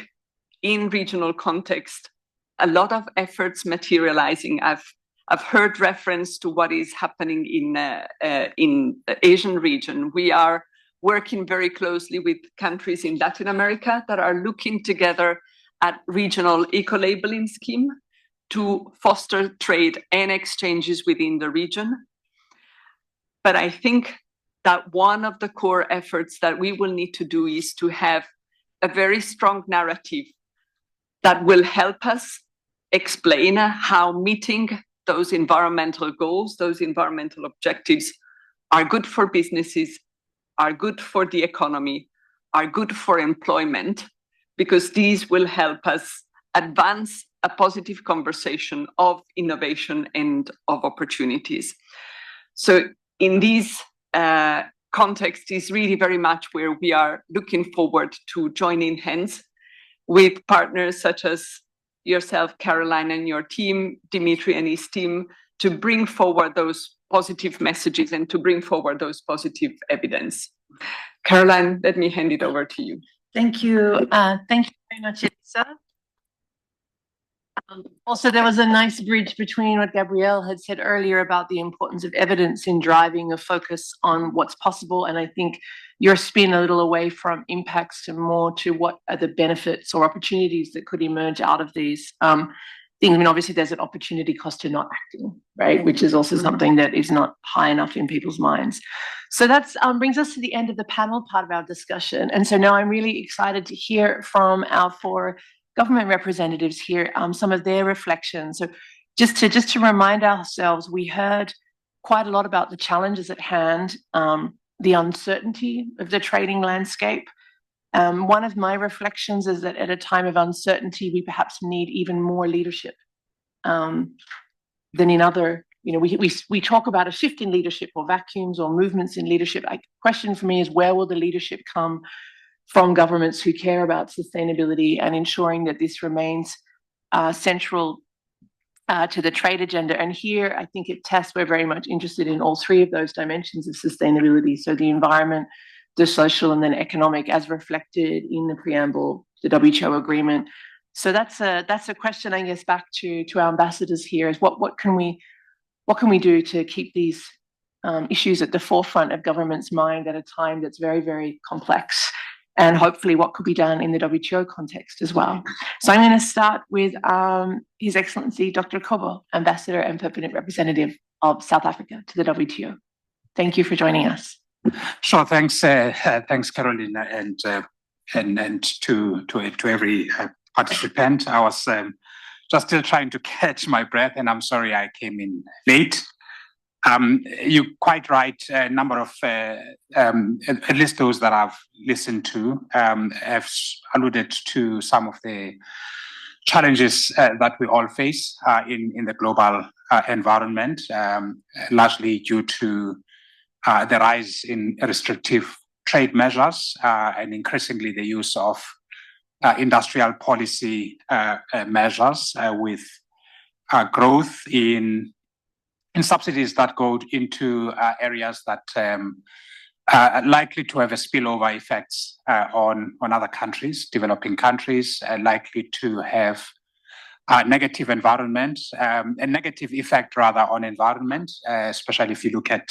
in regional context a lot of efforts materializing. I've heard reference to what is happening in the Asian region. We are working very closely with countries in Latin America that are looking together at regional eco-labeling scheme to foster trade and exchanges within the region. But I think that one of the core efforts that we will need to do is to have a very strong narrative that will help us explain how meeting those environmental goals, those environmental objectives are good for businesses, are good for the economy, are good for employment, because these will help us advance a positive conversation of innovation and of opportunities. So in these context is really very much where we are looking forward to joining hands with partners such as yourself, Caroline, and your team, Dimitri and his team, to bring forward those positive messages and to bring forward those positive evidence. Caroline, let me hand it over to you.
Thank you. Thank you very much, Elisa. Also, there was a nice bridge between what Gabrielle had said earlier about the importance of evidence in driving a focus on what's possible. And I think your spin a little away from impacts to more to what are the benefits or opportunities that could emerge out of these things. I mean, obviously, there's an opportunity cost to not acting, right? Which is also something that is not high enough in people's minds. So that brings us to the end of the panel part of our discussion. And so now I'm really excited to hear from our four government representatives here, some of their reflections. So just to remind ourselves, we heard quite a lot about the challenges at hand, the uncertainty of the trading landscape. One of my reflections is that at a time of uncertainty, we perhaps need even more leadership than in other, we talk about a shift in leadership or vacuums or movements in leadership. The question for me is, where will the leadership come from governments who care about sustainability and ensuring that this remains central to the trade agenda? And here, I think at TESS, we're very much interested in all three of those dimensions of sustainability. So the environment, the social, and then economic, as reflected in the preamble, the WHO agreement. So that's a question, I guess, back to our ambassadors here, is what can we do to keep these issues at the forefront of government's mind at a time that's very, very complex and hopefully what could be done in the WTO context as well. So I'm going to start with His Excellency Dr. Kobo, Ambassador and Permanent Representative of South Africa to the WTO. Thank you for joining us.
Sure, thanks, Carolina, and to every participant. I was just still trying to catch my breath, and I'm sorry I came in late. You're quite right. A number of, at least those that I've listened to, have alluded to some of the challenges that we all face in the global environment, largely due to the rise in restrictive trade measures and increasingly the use of industrial policy measures with growth in subsidies that go into areas that are likely to have a spillover effects on other countries, developing countries, likely to have a negative environment, a negative effect rather on environment, especially if you look at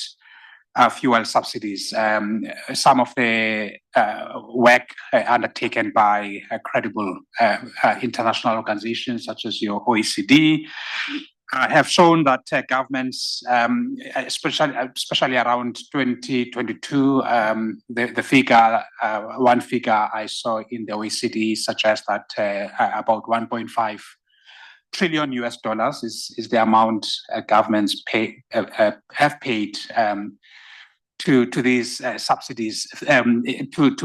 fuel subsidies. Some of the work undertaken by credible international organizations such as your OECD have shown that governments, especially around 2022, the figure, one figure I saw in the OECD suggests that about 1.5 trillion US dollars is the amount governments have paid to these subsidies to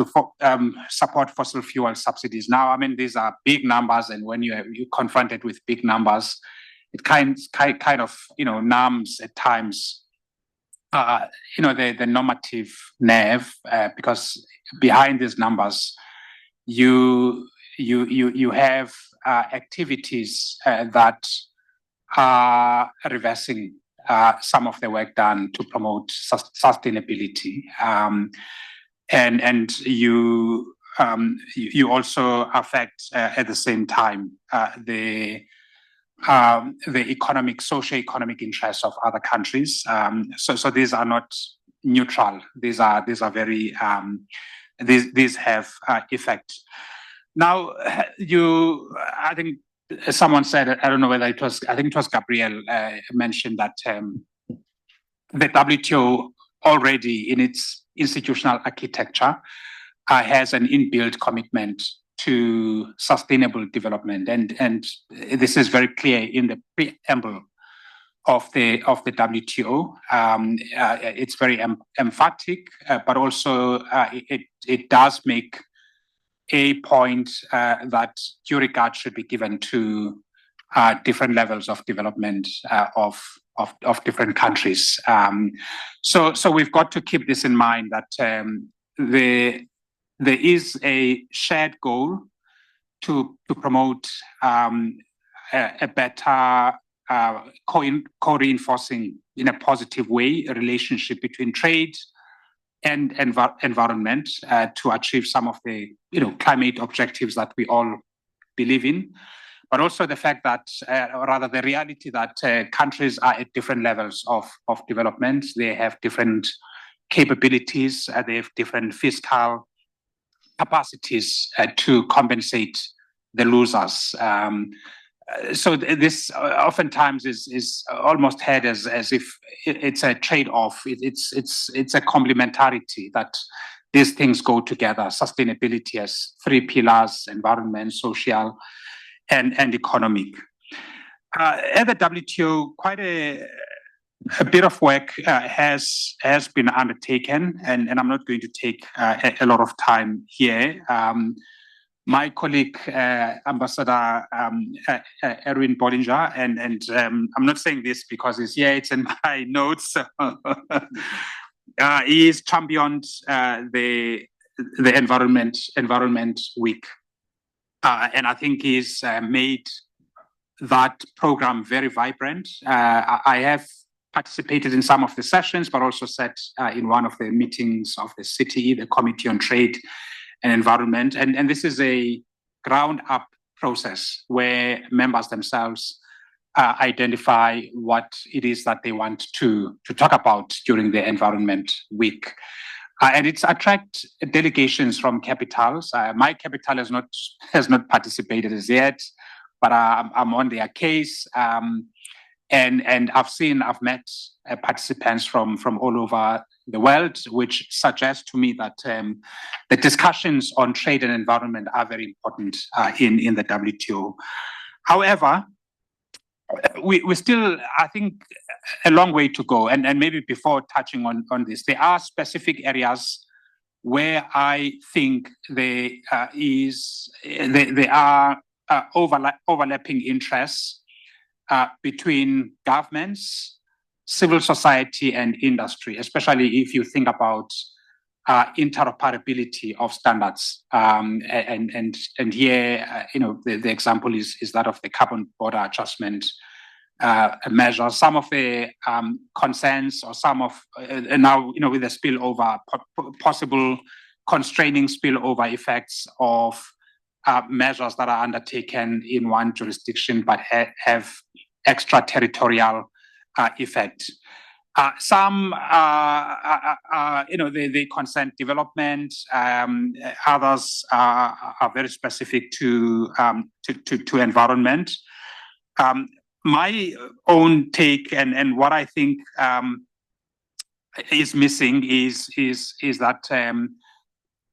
support fossil fuel subsidies. Now, I mean, these are big numbers, and when you're confronted with big numbers, it kind of numbs at times the normative nerve, because behind these numbers you have activities that are reversing some of the work done to promote sustainability, and you also affect at the same time the economic, socio-economic interests of other countries. So these are not neutral. These are very these have effect. Now, I think someone said, I don't know whether it was, I think it was Gabriel mentioned that the WTO already in its institutional architecture has an inbuilt commitment to sustainable development, and this is very clear in the preamble of the WTO. It's very emphatic, but also it does make a point that due regard should be given to different levels of development of different countries. So we've got to keep this in mind that there is a shared goal to promote a better co-reinforcing in a positive way a relationship between trade and environment to achieve some of the climate objectives that we all believe in, but also the fact that rather the reality that countries are at different levels of development. They have different capabilities, they have different fiscal capacities to compensate the losers. So this oftentimes is almost heard as if it's a trade-off. It's a complementarity that these things go together. Sustainability has three pillars: environment, social, and economic. At the WTO, quite a bit of work has been undertaken, and I'm not going to take a lot of time here. My colleague, Ambassador Erwin Bollinger, and I'm not saying this because it's here, it's in my notes. He's championed the Environment Week. And I think he's made that program very vibrant. I have participated in some of the sessions, but also sat in one of the meetings of the city, the Committee on Trade and Environment. And this is a ground-up process where members themselves identify what it is that they want to talk about during the Environment Week. and it's attract delegations from capitals. My capital has not participated as yet, but I'm on their case. And I've met participants from all over the world, which suggests to me that the discussions on trade and environment are very important in the WTO. However, we still, I think, a long way to go. And maybe before touching on this, there are specific areas where I think there are overlapping interests between governments, civil society, and industry, especially if you think about interoperability of standards. And here, the example is that of the carbon border adjustment measure. Some of the concerns, or some of now, with the spillover, possible constraining spillover effects of measures that are undertaken in one jurisdiction but have extraterritorial effect. Some, they concern development. Others are very specific to environment. My own take and what I think is missing is that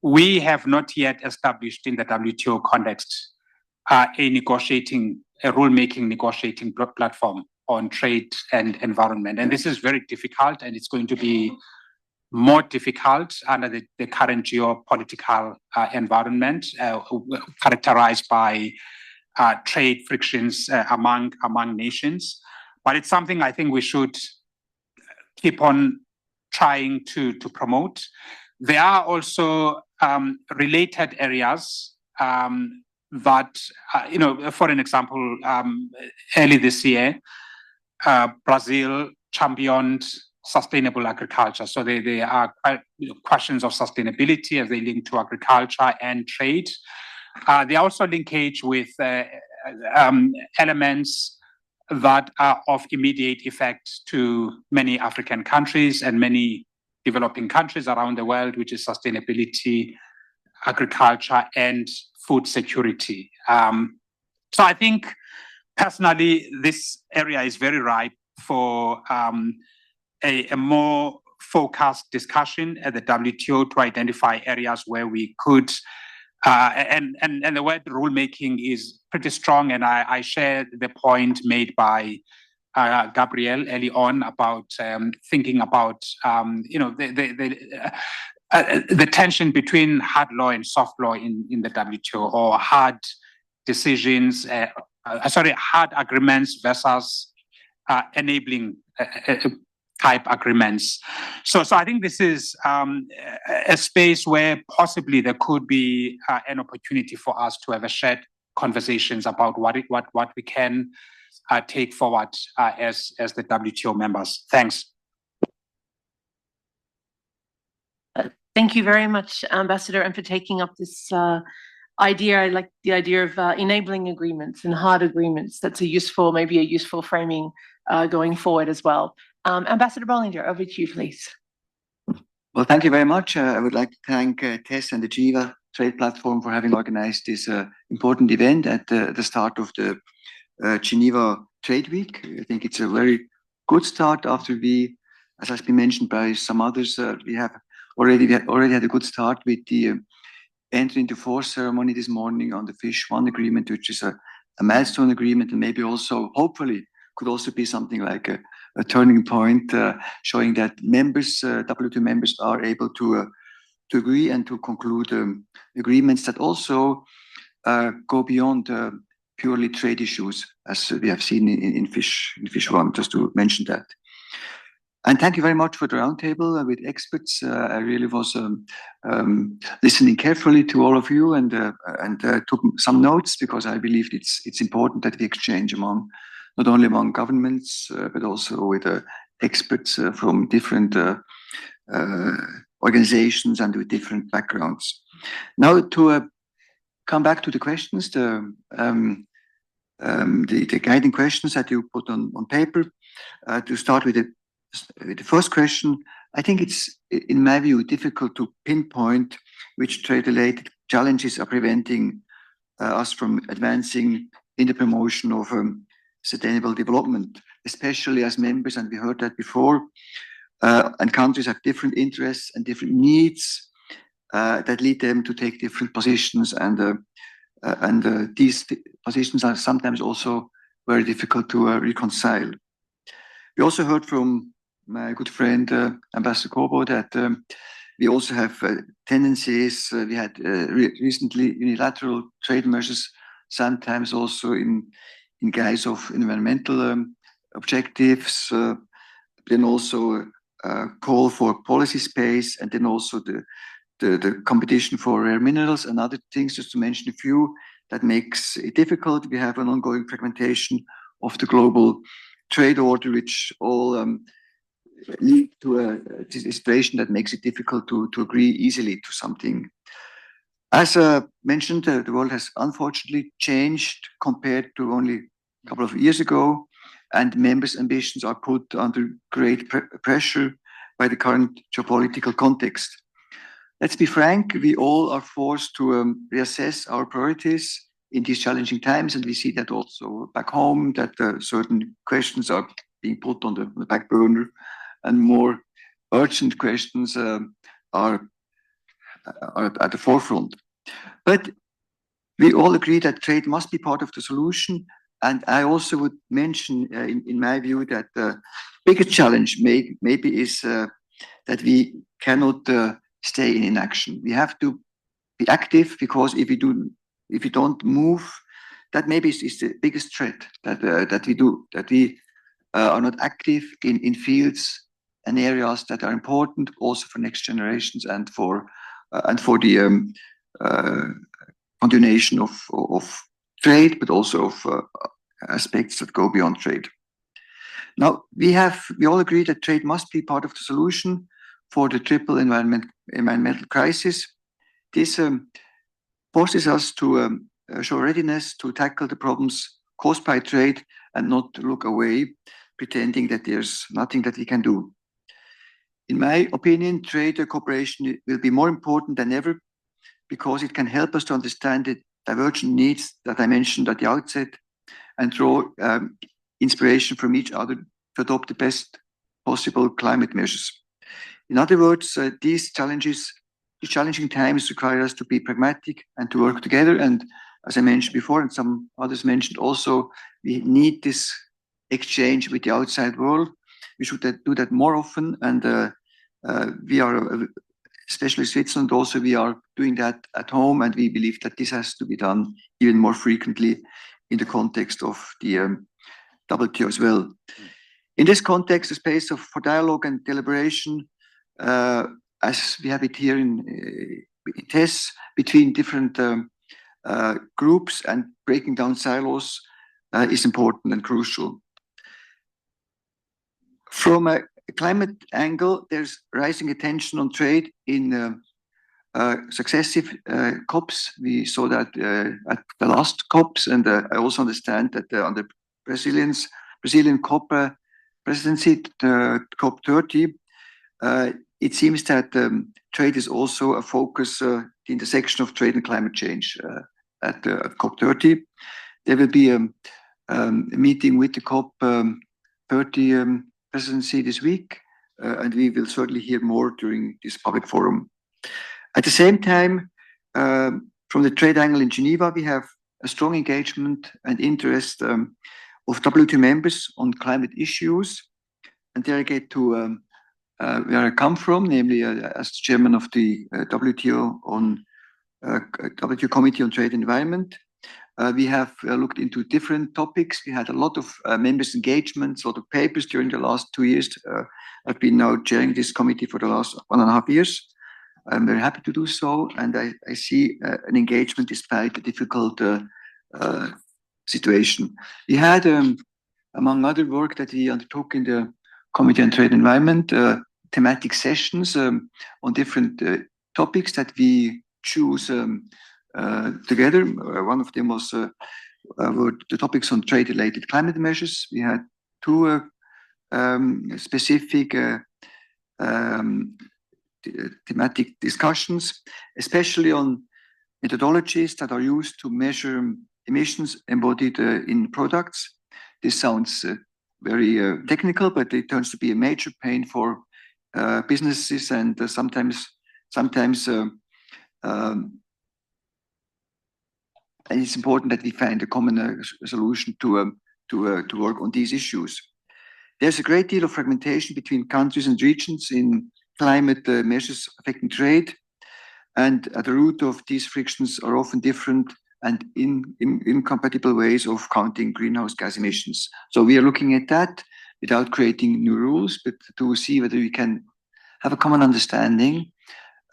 we have not yet established in the WTO context a rulemaking negotiating platform on trade and environment. And this is very difficult, and it's going to be more difficult under the current geopolitical environment, characterized by trade frictions among nations. But it's something I think we should keep on trying to promote. There are also related areas that, for an example, early this year, Brazil championed sustainable agriculture. So there are questions of sustainability as they link to agriculture and trade. They also linkage with elements that are of immediate effect to many African countries and many developing countries around the world, which is sustainability, agriculture, and food security. So I think, personally, this area is very ripe for a more focused discussion at the WTO to identify areas where we could, and the word rulemaking is pretty strong, and I share the point made by Gabriel early on about thinking about the tension between hard law and soft law in the WTO, or hard decisions, hard agreements versus enabling type agreements. So I think this is a space where possibly there could be an opportunity for us to have a shared conversations about what we can take forward as the WTO members. Thanks.
Thank you very much, Ambassador, and for taking up this idea. I like the idea of enabling agreements and hard agreements. That's maybe a useful framing going forward as well. Ambassador Bollinger, over to you, please.
Well, thank you very much. I would like to thank TESS and the Geneva Trade Platform for having organized this important event at the start of the Geneva Trade Week. I think it's a very good start after we, as has been mentioned by some others, we already had a good start with the entry into force ceremony this morning on the Fish 1 agreement, which is a milestone agreement, and maybe also, hopefully, could also be something like a turning point, showing that WTO members are able to agree and to conclude agreements that also go beyond purely trade issues, as we have seen in Fish 1, just to mention that. And thank you very much for the roundtable with experts. I really was listening carefully to all of you and took some notes, because I believe it's important that we exchange not only among governments, but also with experts from different organizations and with different backgrounds. Now, to come back to the questions, the guiding questions that you put on paper, to start with the first question, I think it's, in my view, difficult to pinpoint which trade-related challenges are preventing us from advancing in the promotion of sustainable development, especially as members, and we heard that before, and countries have different interests and different needs that lead them to take different positions, and these positions are sometimes also very difficult to reconcile. We also heard from my good friend Ambassador Kobo that we also have tendencies. We had recently unilateral trade measures, sometimes also in guise of environmental objectives, then also call for policy space, and then also the competition for rare minerals and other things, just to mention a few, that makes it difficult. We have an ongoing fragmentation of the global trade order, which all lead to a situation that makes it difficult to agree easily to something. As mentioned, the world has unfortunately changed compared to only a couple of years ago, and members' ambitions are put under great pressure by the current geopolitical context. Let's be frank, we all are forced to reassess our priorities in these challenging times, and we see that also back home, that certain questions are being put on the back burner, and more urgent questions are at the forefront. But we all agree that trade must be part of the solution, and I also would mention, in my view, that the biggest challenge maybe is that we cannot stay in inaction. We have to be active, because if we don't move, that maybe is the biggest threat that we are not active in fields and areas that are important also for next generations and for the continuation of trade, but also of aspects that go beyond trade. Now, we all agree that trade must be part of the solution for the triple environmental crisis. This forces us to show readiness to tackle the problems caused by trade and not look away, pretending that there's nothing that we can do. In my opinion, trade cooperation will be more important than ever, because it can help us to understand the divergent needs that I mentioned at the outset and draw inspiration from each other to adopt the best possible climate measures. In other words, these challenging times require us to be pragmatic and to work together. And as I mentioned before, and some others mentioned also, we need this exchange with the outside world. We should do that more often. And we are, especially Switzerland, also we are doing that at home. And we believe that this has to be done even more frequently in the context of the WTO as well. In this context, the space for dialogue and deliberation, as we have it here in TESS, between different groups and breaking down silos is important and crucial. From a climate angle, there's rising attention on trade in successive COPs. We saw that at the last COPs, and I also understand that under Brazilian COP presidency, COP 30, it seems that trade is also a focus, the intersection of trade and climate change at COP 30. There will be a meeting with the COP 30 presidency this week, and we will certainly hear more during this public forum. At the same time, from the trade angle in Geneva, we have a strong engagement and interest of WTO members on climate issues. And there I get to where I come from, namely as chairman of the WTO Committee on Trade and Environment. We have looked into different topics. We had a lot of members' engagements, a lot of papers during the last 2 years. I've been now chairing this committee for the last 1.5 years. I'm very happy to do so, and I see an engagement despite the difficult situation. We had, among other work that we undertook in the Committee on Trade and Environment, thematic sessions on different topics that we choose together. One of them was were the topics on trade-related climate measures. We had two specific thematic discussions, especially on methodologies that are used to measure emissions embodied in products. This sounds very technical, but it turns to be a major pain for businesses, and sometimes and it's important that we find a common solution to work on these issues. There's a great deal of fragmentation between countries and regions in climate measures affecting trade, and at the root of these frictions are often different and incompatible ways of counting greenhouse gas emissions. So we are looking at that without creating new rules, but to see whether we can have a common understanding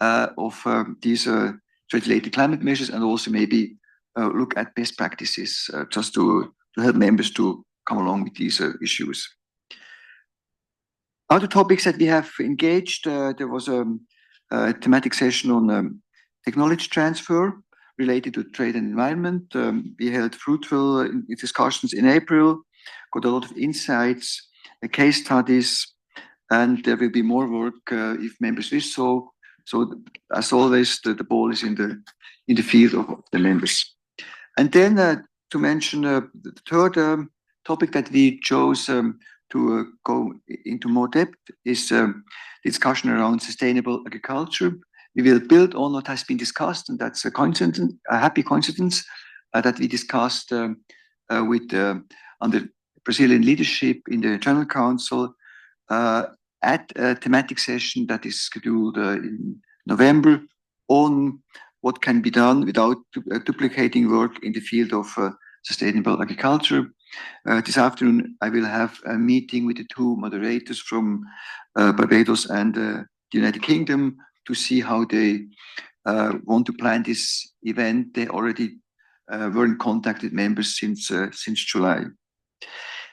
of these trade-related climate measures, and also maybe look at best practices just to help members to come along with these issues. Other topics that we have engaged, there was a thematic session on technology transfer related to trade and environment. We held fruitful discussions in April, got a lot of insights, case studies, and there will be more work if members wish so. So as always, the ball is in the field of the members. And then to mention the third topic that we chose to go into more depth is discussion around sustainable agriculture. We will build on what has been discussed, and that's a happy coincidence that we discussed under Brazilian leadership in the General Council at a thematic session that is scheduled in November on what can be done without duplicating work in the field of sustainable agriculture. This afternoon, I will have a meeting with the two moderators from Barbados and the United Kingdom to see how they want to plan this event. They already were in contact with members since July.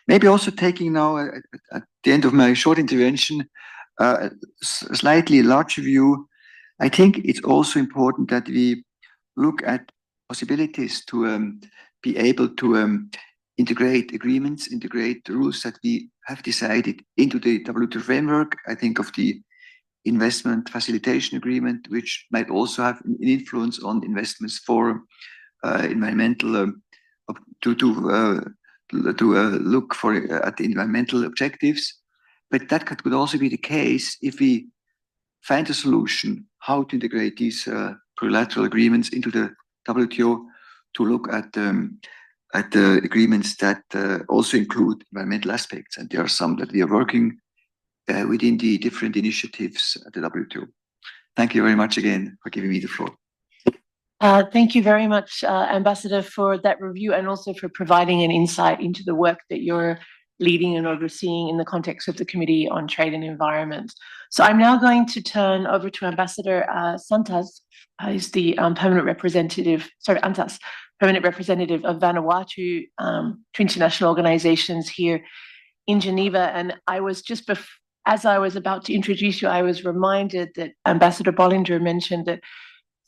Maybe also taking now at the end of my short intervention, a slightly larger view. I think it's also important that we look at possibilities to be able to integrate agreements, integrate rules that we have decided into the WTO framework. I think of the investment facilitation agreement, which might also have an influence on investments for environmental to look for at the environmental objectives. But that could also be the case if we find a solution how to integrate these trilateral agreements into the WTO to look at the agreements that also include environmental aspects. And there are some that we are working within the different initiatives at the WTO. Thank you very much again for giving me the floor.
Thank you very much, Ambassador, for that review, and also for providing an insight into the work that you're leading and overseeing in the context of the Committee on Trade and Environment. So I'm now going to turn over to Ambassador Santas, who's the permanent representative of Vanuatu to international organizations here in Geneva. And I was as I was about to introduce you, I was reminded that Ambassador Bollinger mentioned that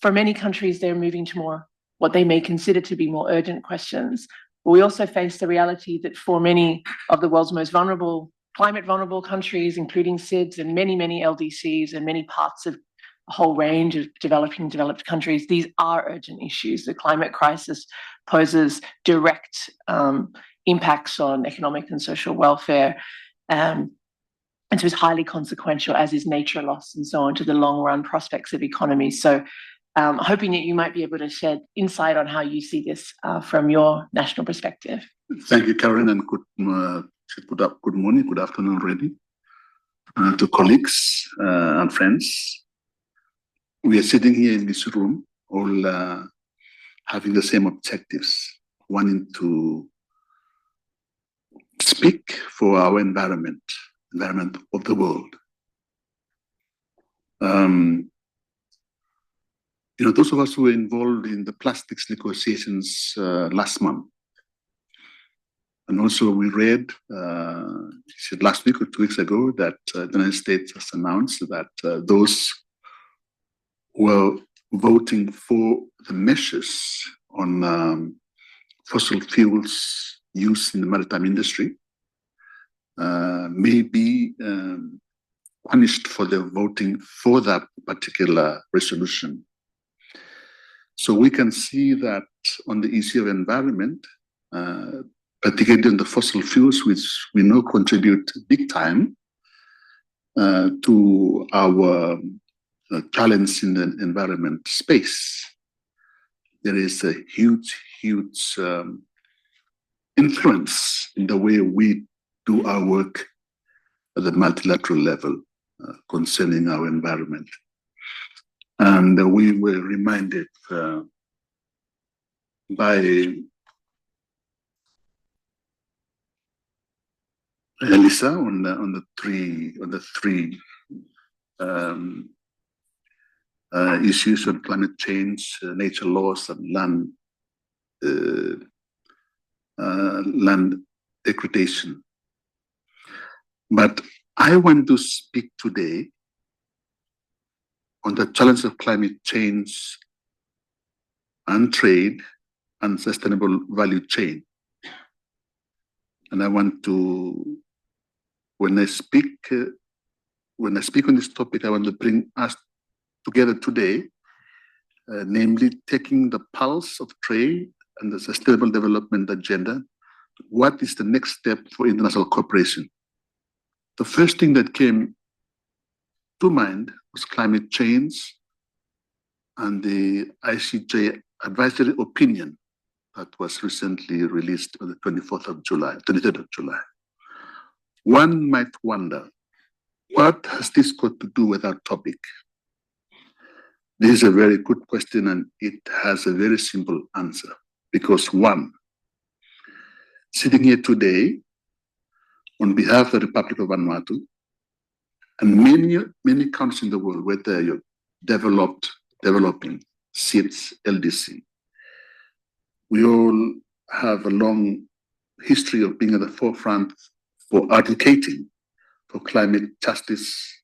for many countries, they're moving to more what they may consider to be more urgent questions. But we also face the reality that for many of the world's most vulnerable, climate vulnerable countries, including SIDS and many, many LDCs and many parts of a whole range of developing and developed countries, these are urgent issues. The climate crisis poses direct impacts on economic and social welfare. And so it's highly consequential, as is nature loss and so on, to the long run prospects of economies. So hoping that you might be able to shed insight on how you see this from your national perspective.
Thank you, Karen, and good morning, good afternoon already to colleagues and friends. We are sitting here in this room, all having the same objectives, wanting to speak for our environment of the world. Those of us who were involved in the plastics negotiations last month, and also we read last week or 2 weeks ago that the United States has announced that those who are voting for the measures on fossil fuels used in the maritime industry may be punished for their voting for that particular resolution. So we can see that on the issue of environment, particularly in the fossil fuels, which we know contribute big time to our challenge in the environment space, there is a huge influence in the way we do our work at the multilateral level concerning our environment. And we were reminded by Elisa on the three issues on climate change, nature laws, and land degradation. But I want to speak today on the challenge of climate change and trade and sustainable value chain. And I want to, when I speak on this topic, I want to bring us together today, namely taking the pulse of trade and the sustainable development agenda. What is the next step for international cooperation? The first thing that came to mind was climate change and the ICJ advisory opinion that was recently released on the 23rd of July. One might wonder, what has this got to do with our topic? This is a very good question, and it has a very simple answer. Because one, sitting here today on behalf of the Republic of Vanuatu and many countries in the world, whether you're developing, SIDS, LDC, we all have a long history of being at the forefront for advocating for climate justice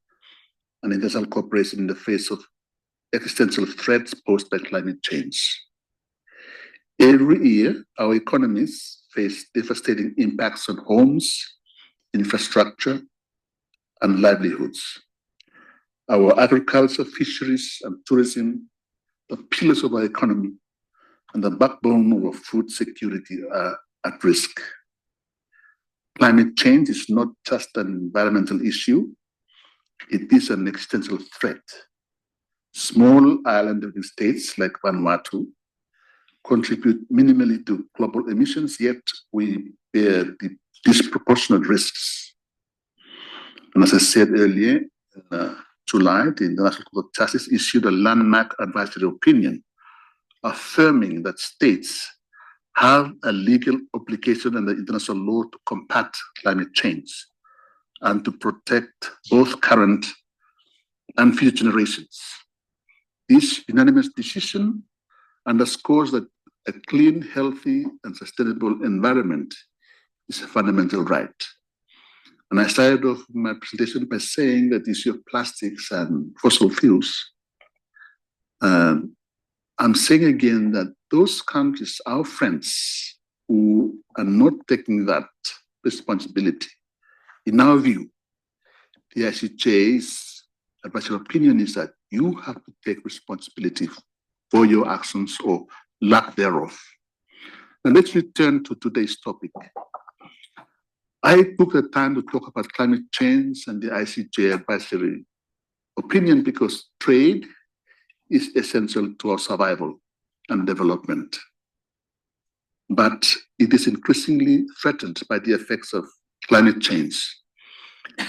and international cooperation in the face of existential threats posed by climate change. Every year, our economies face devastating impacts on homes, infrastructure, and livelihoods. Our agriculture, fisheries, and tourism, the pillars of our economy and the backbone of our food security, are at risk. Climate change is not just an environmental issue, it is an existential threat. Small island states like Vanuatu contribute minimally to global emissions, yet we bear the disproportionate risks. And as I said earlier, in July, the International Court of Justice issued a landmark advisory opinion affirming that states have a legal obligation under international law to combat climate change and to protect both current and future generations. This unanimous decision underscores that a clean, healthy, and sustainable environment is a fundamental right. And I started off my presentation by saying that the issue of plastics and fossil fuels, I'm saying again that those countries, our friends, who are not taking that responsibility, in our view, the ICJ's advisory opinion is that you have to take responsibility for your actions or lack thereof. Now let's return to today's topic. I took the time to talk about climate change and the ICJ advisory opinion because trade is essential to our survival and development. But it is increasingly threatened by the effects of climate change.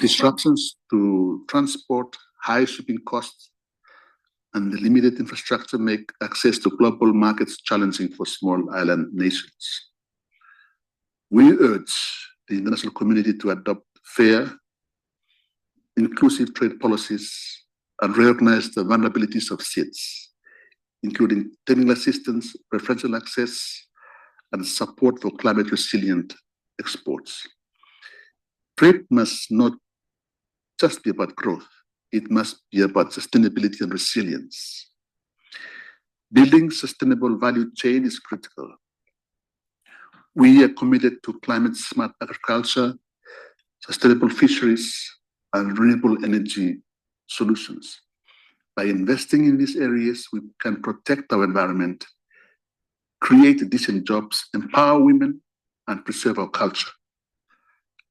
Disruptions to transport, high shipping costs, and the limited infrastructure make access to global markets challenging for small island nations. We urge the international community to adopt fair, inclusive trade policies and recognize the vulnerabilities of SIDS, including technical assistance, preferential access, and support for climate resilient exports. Trade must not just be about growth, it must be about sustainability and resilience. Building sustainable value chain is critical. We are committed to climate smart agriculture, sustainable fisheries, and renewable energy solutions. By investing in these areas, we can protect our environment, create decent jobs, empower women, and preserve our culture.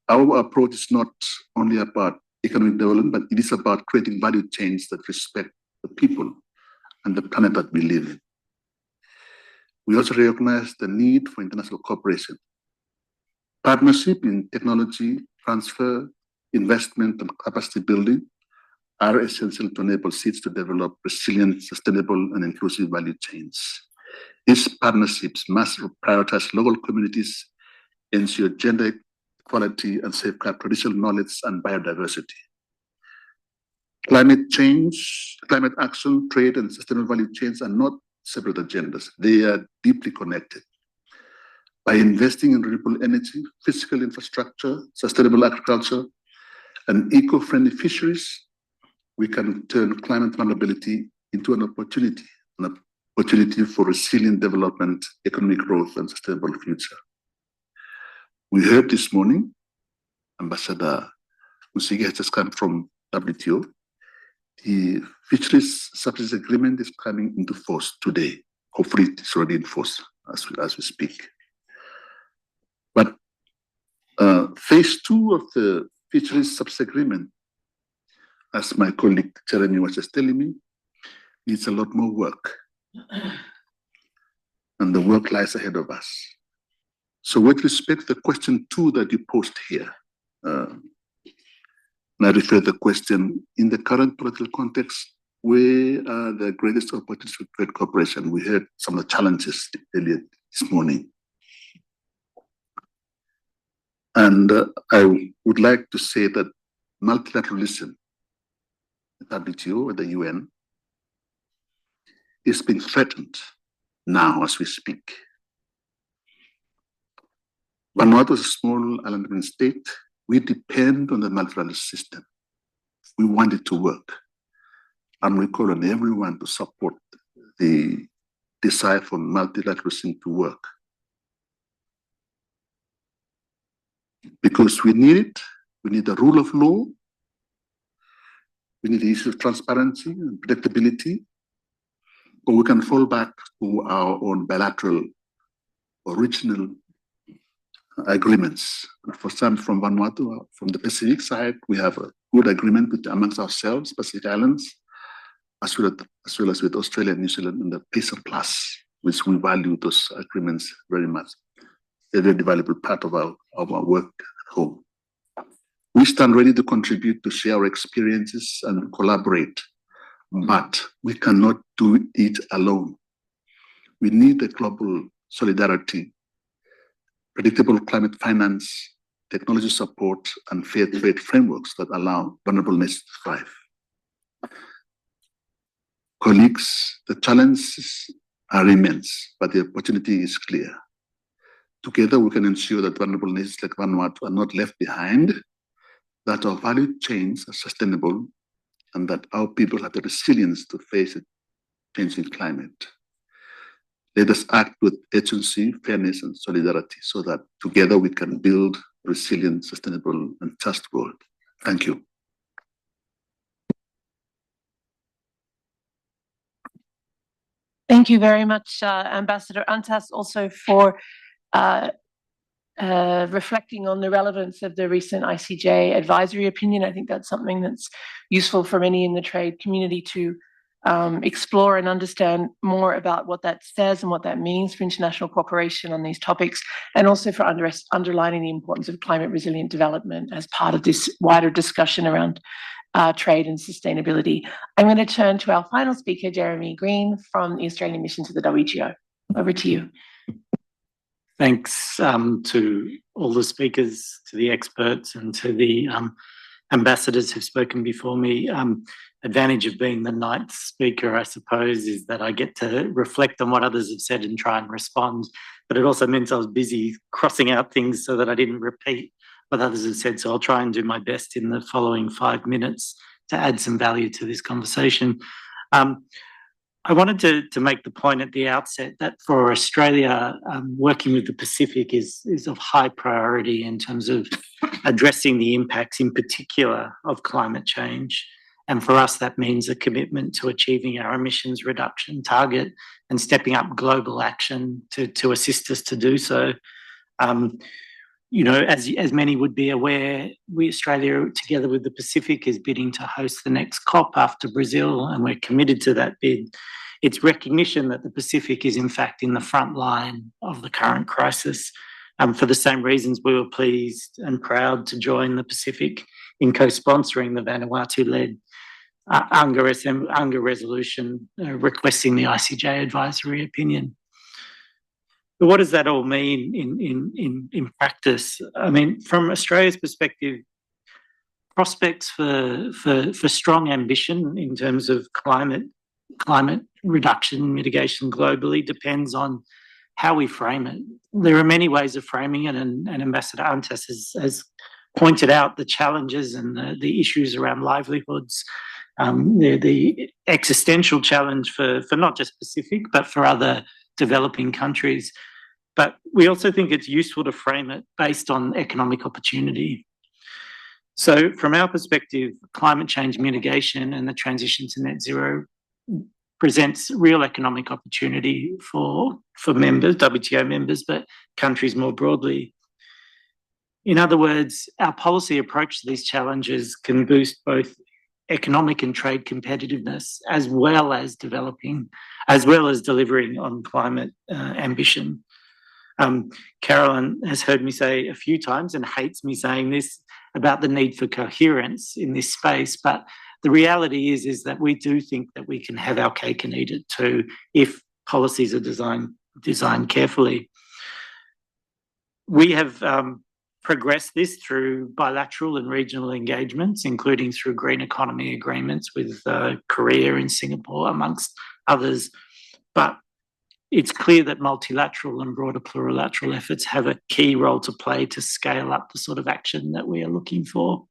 Our approach is not only about economic development, but it is about creating value chains that respect the people and the planet that we live in. We also recognize the need for international cooperation. Partnership in technology transfer, investment, and capacity building are essential to enable seeds to develop resilient, sustainable, and inclusive value chains. These partnerships must prioritize local communities, ensure gender equality, and safeguard traditional knowledge and biodiversity. Climate change, climate action, trade, and sustainable value chains are not separate agendas. They are deeply connected. By investing in renewable energy, physical infrastructure, sustainable agriculture, and eco-friendly fisheries, we can turn climate vulnerability into an opportunity for resilient development, economic growth, and sustainable future. We heard this morning, Ambassador Musigi has just come from WTO. The Fisheries Subsidies Agreement is coming into force today. Hopefully, it's already in force as we speak. But phase 2 of the Fisheries Subsidies Agreement, as my colleague Jeremy was just telling me, needs a lot more work. And the work lies ahead of us. So with respect to the question 2 that you posed here, and I refer the question, in the current political context, where are the greatest opportunities for trade cooperation? We heard some of the challenges earlier this morning. And I would like to say that multilateralism, the WTO or the UN, is being threatened now as we speak. Vanuatu is a small island state. We depend on the multilateral system. We want it to work. And we call on everyone to support the desire for multilateralism to work. Because we need it, we need the rule of law, we need the issue of transparency and predictability, or we can fall back to our own bilateral or regional agreements. For some from Vanuatu, from the Pacific side, we have a good agreement amongst ourselves, Pacific Islands, as well as with Australia and New Zealand and the PESA Plus, which we value those agreements very much. They're a very valuable part of our work at home. We stand ready to contribute, to share our experiences and collaborate, but we cannot do it alone. We need a global solidarity, predictable climate finance, technology support, and fair trade frameworks that allow vulnerable nations to thrive. Colleagues, the challenges are immense, but the opportunity is clear. Together, we can ensure that vulnerable nations like Vanuatu are not left behind, that our value chains are sustainable, and that our people have the resilience to face a changing climate. Let us act with agency, fairness, and solidarity so that together we can build a resilient, sustainable, and just world. Thank you.
Thank you very much, Ambassador Antas, also for reflecting on the relevance of the recent ICJ advisory opinion. I think that's something that's useful for many in the trade community to explore and understand more about what that says and what that means for international cooperation on these topics, and also for underlining the importance of climate resilient development as part of this wider discussion around trade and sustainability. I'm going to turn to our final speaker, Jeremy Green from the Australian Mission to the WTO. Over to you.
Thanks to all the speakers, to the experts, and to the ambassadors who've spoken before me. Advantage of being the ninth speaker, I suppose, is that I get to reflect on what others have said and try and respond. But it also means I was busy crossing out things so that I didn't repeat what others have said. So I'll try and do my best in the following 5 minutes to add some value to this conversation. I wanted to make the point at the outset that for Australia, working with the Pacific is of high priority in terms of addressing the impacts, in particular, of climate change. And for us, that means a commitment to achieving our emissions reduction target and stepping up global action to assist us to do so. You know, as many would be aware, Australia, together with the Pacific, is bidding to host the next COP after Brazil, and we're committed to that bid. It's recognition that the Pacific is, in fact, in the front line of the current crisis. For the same reasons, we were pleased and proud to join the Pacific in co-sponsoring the Vanuatu-led UNGA resolution requesting the ICJ advisory opinion. But what does that all mean in practice? I mean, from Australia's perspective, prospects for strong ambition in terms of climate reduction mitigation globally depends on how we frame it. There are many ways of framing it, and Ambassador Antas has pointed out the challenges and the issues around livelihoods, the existential challenge for not just Pacific, but for other developing countries. But we also think it's useful to frame it based on economic opportunity. So from our perspective, climate change mitigation and the transition to net zero presents real economic opportunity for members, WTO members, but countries more broadly. In other words, our policy approach to these challenges can boost both economic and trade competitiveness, as well as delivering on climate ambition. Carolyn has heard me say a few times and hates me saying this about the need for coherence in this space, but the reality is that we do think that we can have our cake and eat it too if policies are designed carefully. We have progress this through bilateral and regional engagements, including through green economy agreements with Korea and Singapore, amongst others. But it's clear that multilateral and broader plurilateral efforts have a key role to play to scale up the sort of action that we are looking for.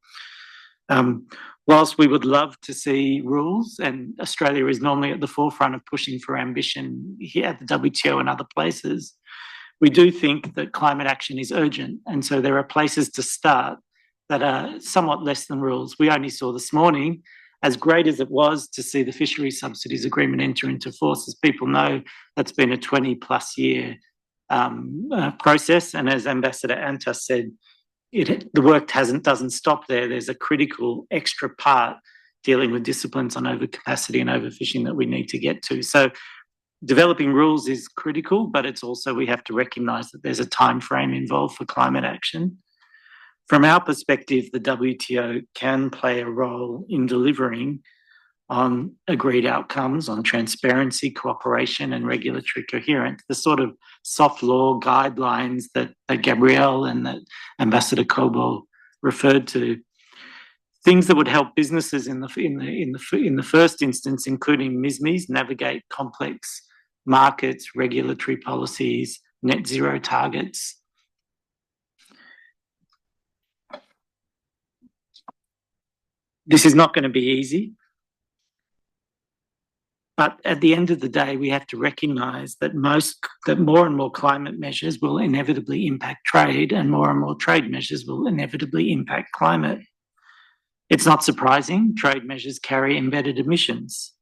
Whilst we would love to see rules, and Australia is normally at the forefront of pushing for ambition here at the WTO and other places, we do think that climate action is urgent. And so there are places to start that are somewhat less than rules. We only saw this morning, as great as it was to see the fisheries subsidies agreement enter into force, as people know, that's been a 20+ year process. And as Ambassador Antas said, the work doesn't stop there. There's a critical extra part dealing with disciplines on overcapacity and overfishing that we need to get to. So developing rules is critical, but it's also, we have to recognise that there's a time frame involved for climate action. From our perspective, the WTO can play a role in delivering on agreed outcomes, on transparency, cooperation and regulatory coherence, the sort of soft law guidelines that Gabrielle and that Ambassador Cobo referred to. Things that would help businesses in the first instance, including MSMEs, navigate complex markets, regulatory policies, net zero targets. This is not going to be easy. But at the end of the day, we have to recognise that more and more climate measures will inevitably impact trade, and more trade measures will inevitably impact climate. It's not surprising, trade measures carry embedded emissions.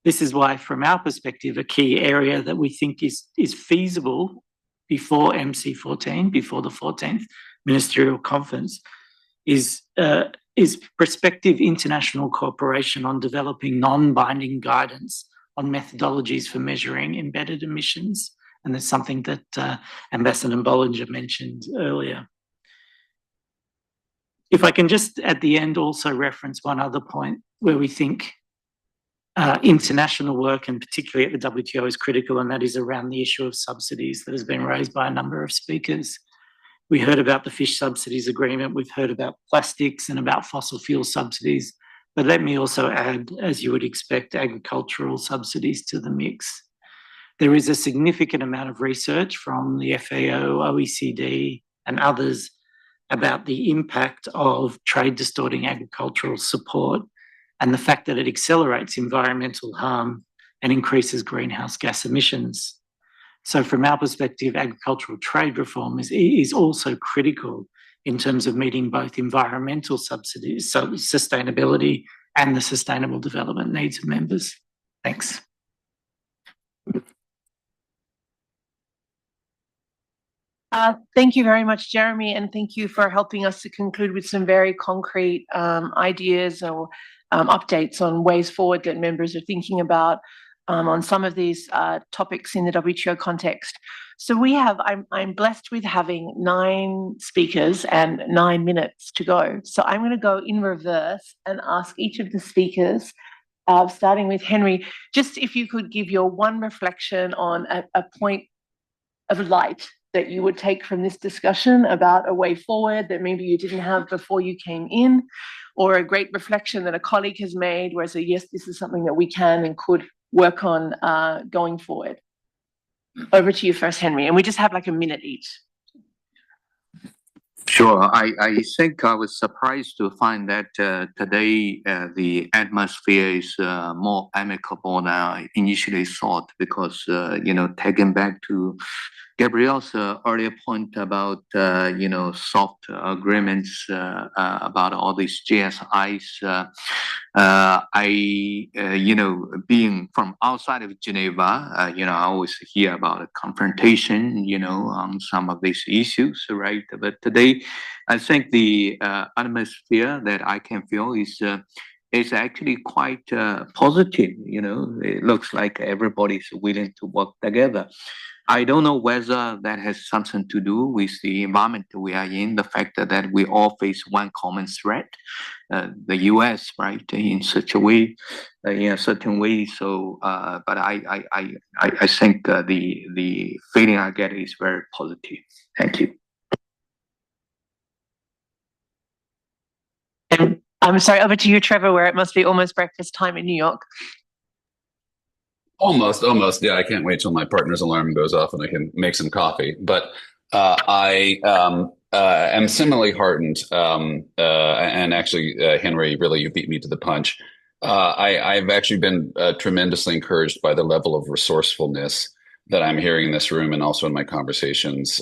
This is why, from our perspective, a key area that we think is feasible before MC14, before the 14th Ministerial Conference, is prospective international cooperation on developing non-binding guidance on methodologies for measuring embedded emissions. And that's something that Ambassador Bollinger mentioned earlier. If I can just at the end also reference one other point where we think international work, and particularly at the WTO, is critical, and that is around the issue of subsidies that has been raised by a number of speakers. We heard about the fish subsidies agreement, we've heard about plastics and about fossil fuel subsidies, but let me also add, as you would expect, agricultural subsidies to the mix. There is a significant amount of research from the FAO, OECD and others about the impact of trade distorting agricultural support and the fact that it accelerates environmental harm and increases greenhouse gas emissions. So from our perspective, agricultural trade reform is also critical in terms of meeting both environmental subsidies, so sustainability, and the sustainable development needs of members. Thanks.
Thank you very much, Jeremy, and thank you for helping us to conclude with some very concrete ideas or updates on ways forward that members are thinking about on some of these topics in the WTO context. So I'm blessed with having 9 speakers and 9 minutes to go. So I'm going to go in reverse and ask each of the speakers, starting with Henry, just if you could give your one reflection on a point of light that you would take from this discussion about a way forward that maybe you didn't have before you came in, or a great reflection that a colleague has made where say, yes, this is something that we can and could work on going forward. Over to you first, Henry, and we just have like a minute each.
Sure. I think I was surprised to find that today the atmosphere is more amicable than I initially thought, because, taking back to Gabrielle's earlier point about, soft agreements about all these GSIs, being from outside of Geneva, I always hear about a confrontation, on some of these issues, right? But today, I think the atmosphere that I can feel is actually quite positive. It looks like everybody's willing to work together. I don't know whether that has something to do with the environment we are in, the fact that we all face one common threat, the US, right, in such a way, in a certain way. So, but I think the feeling I get is very positive. Thank you.
I'm sorry, over to you, Trevor, where it must be almost breakfast time in New York.
Almost. Yeah, I can't wait till my partner's alarm goes off and I can make some coffee. But I am similarly heartened, and actually, Henry, really, you beat me to the punch. I've actually been tremendously encouraged by the level of resourcefulness that I'm hearing in this room, and also in my conversations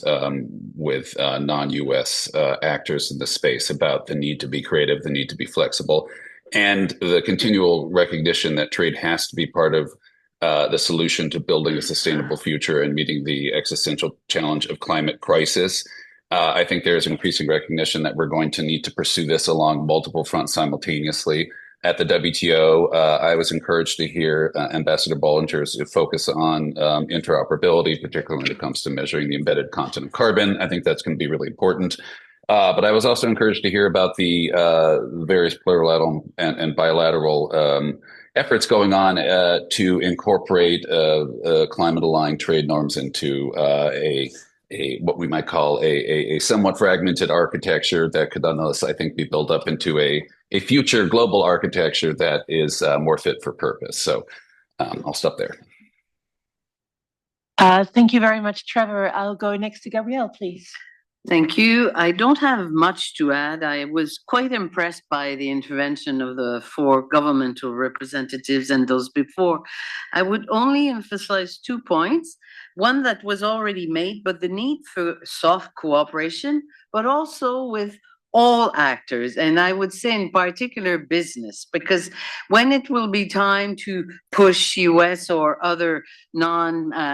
with non-US actors in the space about the need to be creative, the need to be flexible, and the continual recognition that trade has to be part of the solution to building a sustainable future and meeting the existential challenge of climate crisis. I think there is increasing recognition that we're going to need to pursue this along multiple fronts simultaneously. At the WTO, I was encouraged to hear Ambassador Bollinger's focus on interoperability, particularly when it comes to measuring the embedded content of carbon. I think that's going to be really important. But I was also encouraged to hear about the various plurilateral and bilateral efforts going on to incorporate climate-aligned trade norms into what we might call a somewhat fragmented architecture that could nonetheless, I think, be built up into a future global architecture that is more fit for purpose. So I'll stop there.
Thank you very much, Trevor. I'll go next to Gabrielle, please.
Thank you. I don't have much to add. I was quite impressed by the intervention of the 4 governmental representatives and those before. I would only emphasize 2 points. One that was already made, but the need for soft cooperation, but also with all actors, and I would say in particular business, because when it will be time to push US or other non-strongly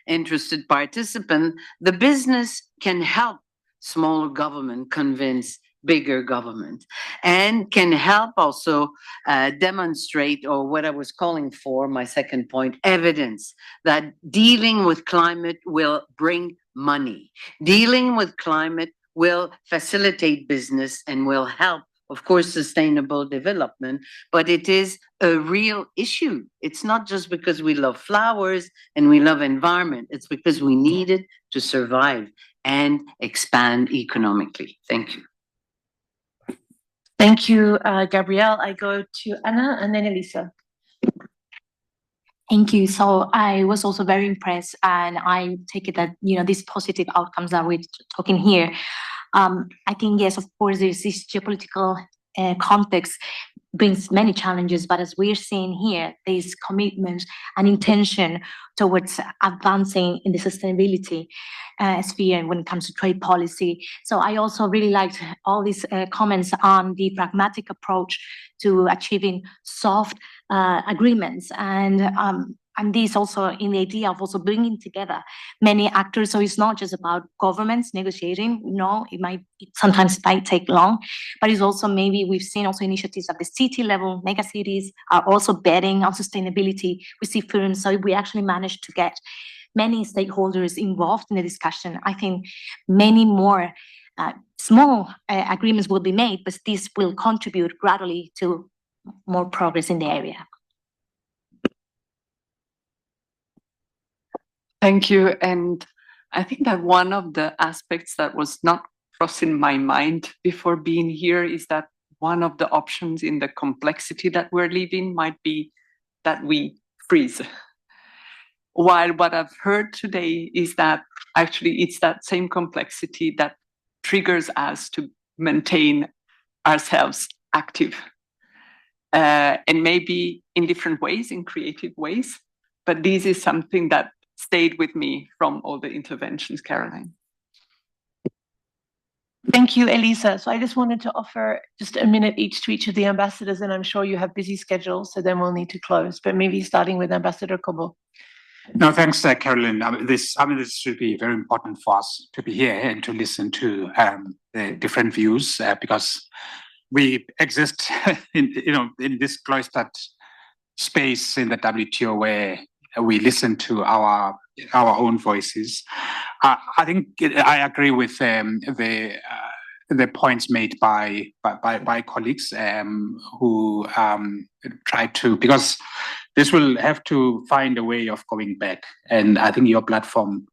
interested participant, the business can help smaller government convince bigger government, and can help also demonstrate, or what I was calling for, my second point, evidence that dealing with climate will bring money. Dealing with climate will facilitate business and will help, of course, sustainable development, but it is a real issue. It's not just because we love flowers and we love environment, it's because we need it to survive and expand economically. Thank you.
Thank you, Gabrielle. I go to Anna and then Elisa.
Thank you. So I was also very impressed, and I take it that, these positive outcomes that we're talking here. I think, yes, of course, there's this geopolitical context, brings many challenges, but as we're seeing here, there's commitment and intention towards advancing in the sustainability sphere when it comes to trade policy. So I also really liked all these comments on the pragmatic approach to achieving soft agreements, and this also in the idea of also bringing together many actors. So it's not just about governments negotiating. No, it sometimes might take long, but it's also maybe we've seen also initiatives at the city level. Mega cities are also betting on sustainability. We see firms. So we actually managed to get many stakeholders involved in the discussion. I think many more small agreements will be made, but this will contribute gradually to more progress in the area.
Thank you. And I think that one of the aspects that was not crossing my mind before being here is that one of the options in the complexity that we're living might be that we freeze. While what I've heard today is that actually it's that same complexity that triggers us to maintain ourselves active. And maybe in different ways, in creative ways. But this is something that stayed with me from all the interventions, Caroline.
Thank you, Elisa. So I just wanted to offer just a minute each to each of the ambassadors, and I'm sure you have busy schedules, so then we'll need to close. But maybe starting with Ambassador Cobo.
No, thanks, Caroline. This should be very important for us to be here and to listen to the different views because we exist in this cloistered space in the WTO where we listen to our own voices. I think I agree with the points made by colleagues who try to, because this will have to find a way of going back, and I think your platform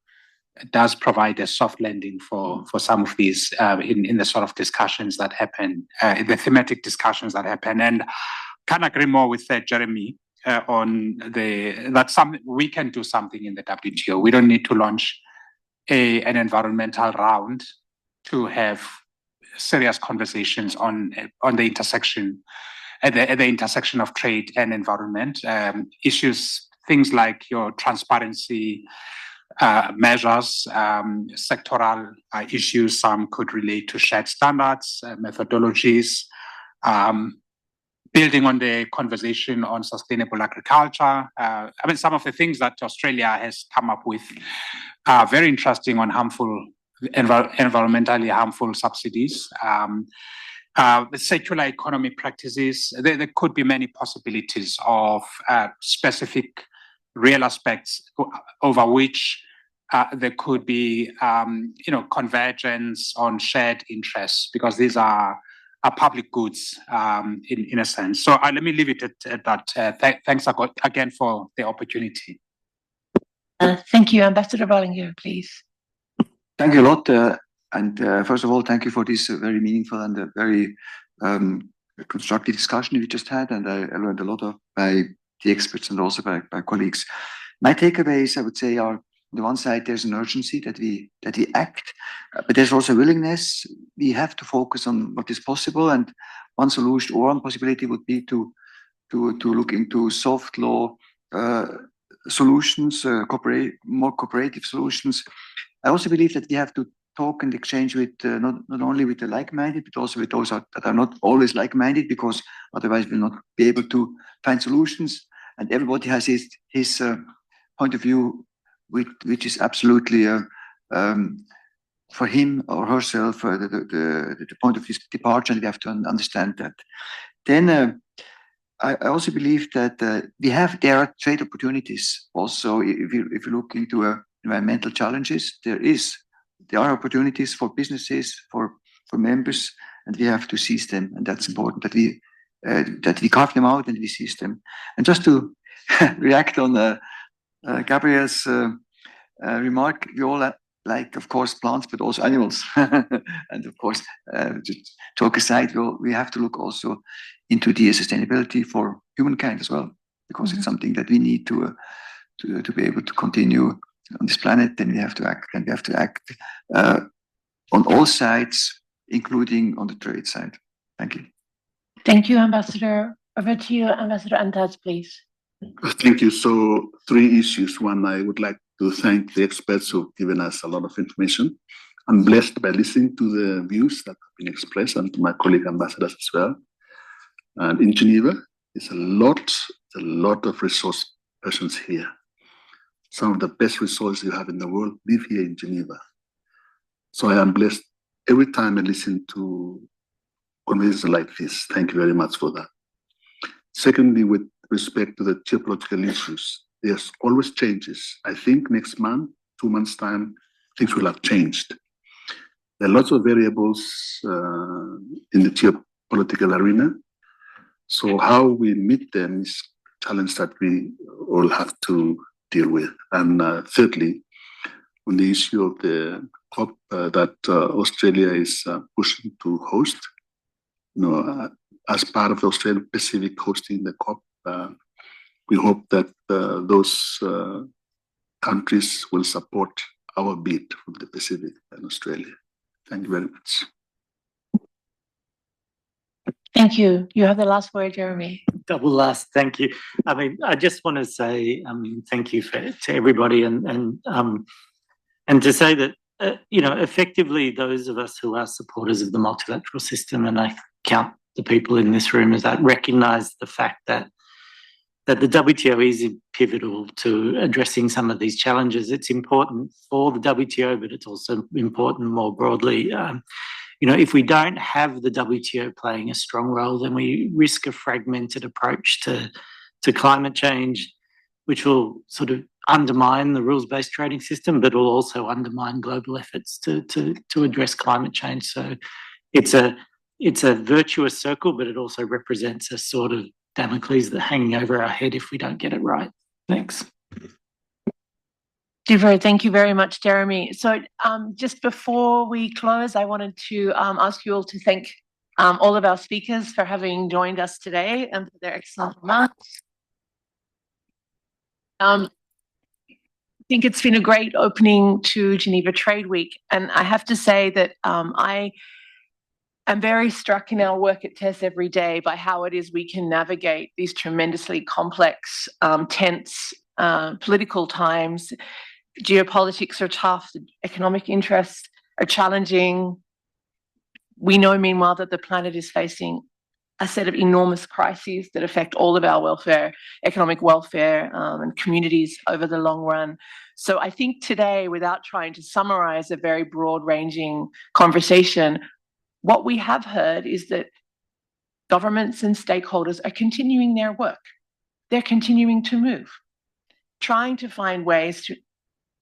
does provide a soft landing for some of these in the sort of discussions that happen, the thematic discussions that happen, and can't agree more with Jeremy. On that we can do something in the WTO. We don't need to launch an environmental round to have serious conversations on the intersection at the intersection of trade and environment issues, things like your transparency measures, sectoral issues. Some could relate to shared standards, methodologies. Building on the conversation on sustainable agriculture, some of the things that Australia has come up with are very interesting on environmentally harmful subsidies. The circular economy practices, there could be many possibilities of specific real aspects over which there could be convergence on shared interests, because these are public goods in a sense. So let me leave it at that. Thanks again for the opportunity.
Thank you. Ambassador Bollinger, please.
Thank you a lot. And first of all, thank you for this very meaningful and very constructive discussion we just had. And I learned a lot by the experts and also by colleagues. My takeaways, I would say, are on the one side, there's an urgency that we act, but there's also willingness. We have to focus on what is possible, and one solution or one possibility would be to look into soft law solutions, more cooperative solutions. I also believe that we have to talk and exchange with not only with the like-minded, but also with those that are not always like-minded, because otherwise we'll not be able to find solutions. And everybody has his point of view, which is absolutely for him or herself the point of his departure, and we have to understand that. Then I also believe that there are trade opportunities. Also, if you look into environmental challenges, there are opportunities for businesses, for members, and we have to seize them. And that's important that we carve them out and we seize them. And just to react on Gabriel's remark, we all like, of course, plants, but also animals. And of course, joke aside, we have to look also into the sustainability for humankind as well, because it's something that we need to be able to continue on this planet. Then we have to act, and we have to act on all sides, including on the trade side. Thank you.
Thank you, Ambassador. Over to you, Ambassador Antas, please.
Thank you. So 3 issues. One, I would like to thank the experts who've given us a lot of information. I'm blessed by listening to the views that have been expressed and to my colleague ambassadors as well. And in Geneva, it's a lot of resource persons here. Some of the best resources you have in the world live here in Geneva. So I am blessed every time I listen to conversations like this. Thank you very much for that. Secondly, with respect to the geopolitical issues, there's always changes. I think next month, 2 months' time, things will have changed. There are lots of variables in the geopolitical arena. So how we meet them is a challenge that we all have to deal with. And thirdly, on the issue of the COP that Australia is pushing to host, as part of the Australian Pacific hosting the COP, we hope that those countries will support our bid from the Pacific and Australia. Thank you very much.
Thank you. You have the last word, Jeremy.
Double last, thank you. I mean, I just want to say thank you to everybody and to say that, effectively those of us who are supporters of the multilateral system, and I count the people in this room as that, recognise the fact that the WTO is pivotal to addressing some of these challenges. It's important for the WTO, but it's also important more broadly. If we don't have the WTO playing a strong role, then we risk a fragmented approach to climate change, which will sort of undermine the rules-based trading system, but will also undermine global efforts to address climate change. So it's a virtuous circle, but it also represents a sort of Damocles that hanging over our head if we don't get it right. Thanks.
Super. Thank you very much, Jeremy. So just before we close, I wanted to ask you all to thank all of our speakers for having joined us today and for their excellent remarks. I think it's been a great opening to Geneva Trade Week. And I have to say that I am very struck in our work at TESS every day by how it is we can navigate these tremendously complex, tense political times. Geopolitics are tough, the economic interests are challenging. We know, meanwhile, that the planet is facing a set of enormous crises that affect all of our welfare, economic welfare, and communities over the long run. So I think today, without trying to summarize a very broad-ranging conversation, what we have heard is that governments and stakeholders are continuing their work. They're continuing to move. Trying to find ways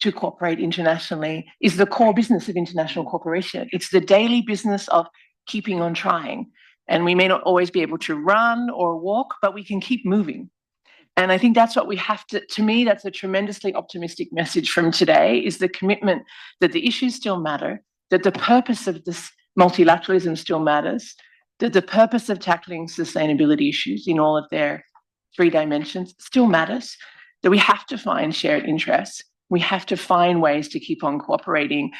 to cooperate internationally is the core business of international cooperation. It's the daily business of keeping on trying. And we may not always be able to run or walk, but we can keep moving. And I think that's what we have to me, that's a tremendously optimistic message from today, is the commitment that the issues still matter, that the purpose of this multilateralism still matters, that the purpose of tackling sustainability issues in all of their 3 dimensions still matters, that we have to find shared interests. We have to find ways to keep on cooperating,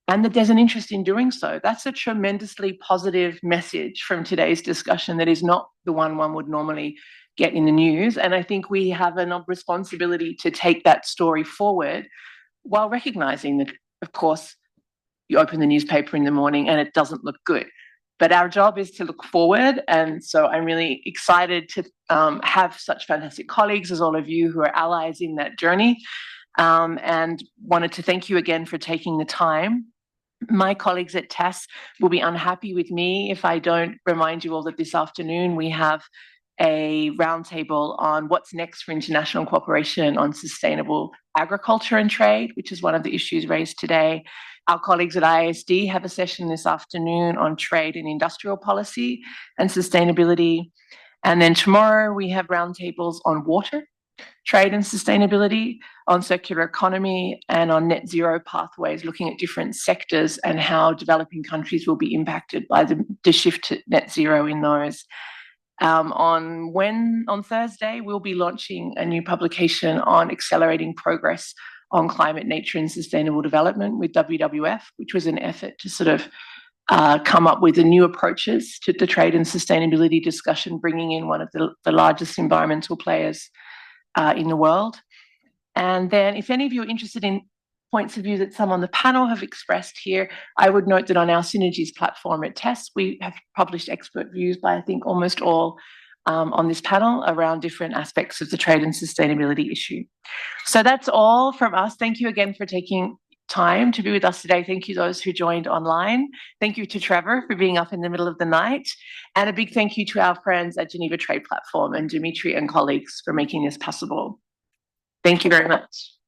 and that there's an interest in doing so. That's a tremendously positive message from today's discussion that is not the one would normally get in the news. And I think we have a responsibility to take that story forward while recognizing that, of course, you open the newspaper in the morning and it doesn't look good. But our job is to look forward. And so I'm really excited to have such fantastic colleagues as all of you who are allies in that journey. And wanted to thank you again for taking the time. My colleagues at TESS will be unhappy with me if I don't remind you all that this afternoon we have a roundtable on what's next for international cooperation on sustainable agriculture and trade, which is one of the issues raised today. Our colleagues at ISD have a session this afternoon on trade and industrial policy and sustainability. And then tomorrow we have roundtables on water, trade and sustainability, on circular economy, and on net zero pathways, looking at different sectors and how developing countries will be impacted by the shift to net zero in those. On Thursday, we'll be launching a new publication on accelerating progress on climate, nature and sustainable development with WWF, which was an effort to sort of come up with the new approaches to the trade and sustainability discussion, bringing in one of the largest environmental players in the world. And then if any of you are interested in points of view that some on the panel have expressed here, I would note that on our Synergies platform at TESS, we have published expert views by, I think, almost all on this panel around different aspects of the trade and sustainability issue. So that's all from us. Thank you again for taking time to be with us today. Thank you those who joined online. Thank you to Trevor for being up in the middle of the night. And a big thank you to our friends at Geneva Trade Platform and Dimitri and colleagues for making this possible. Thank you very much.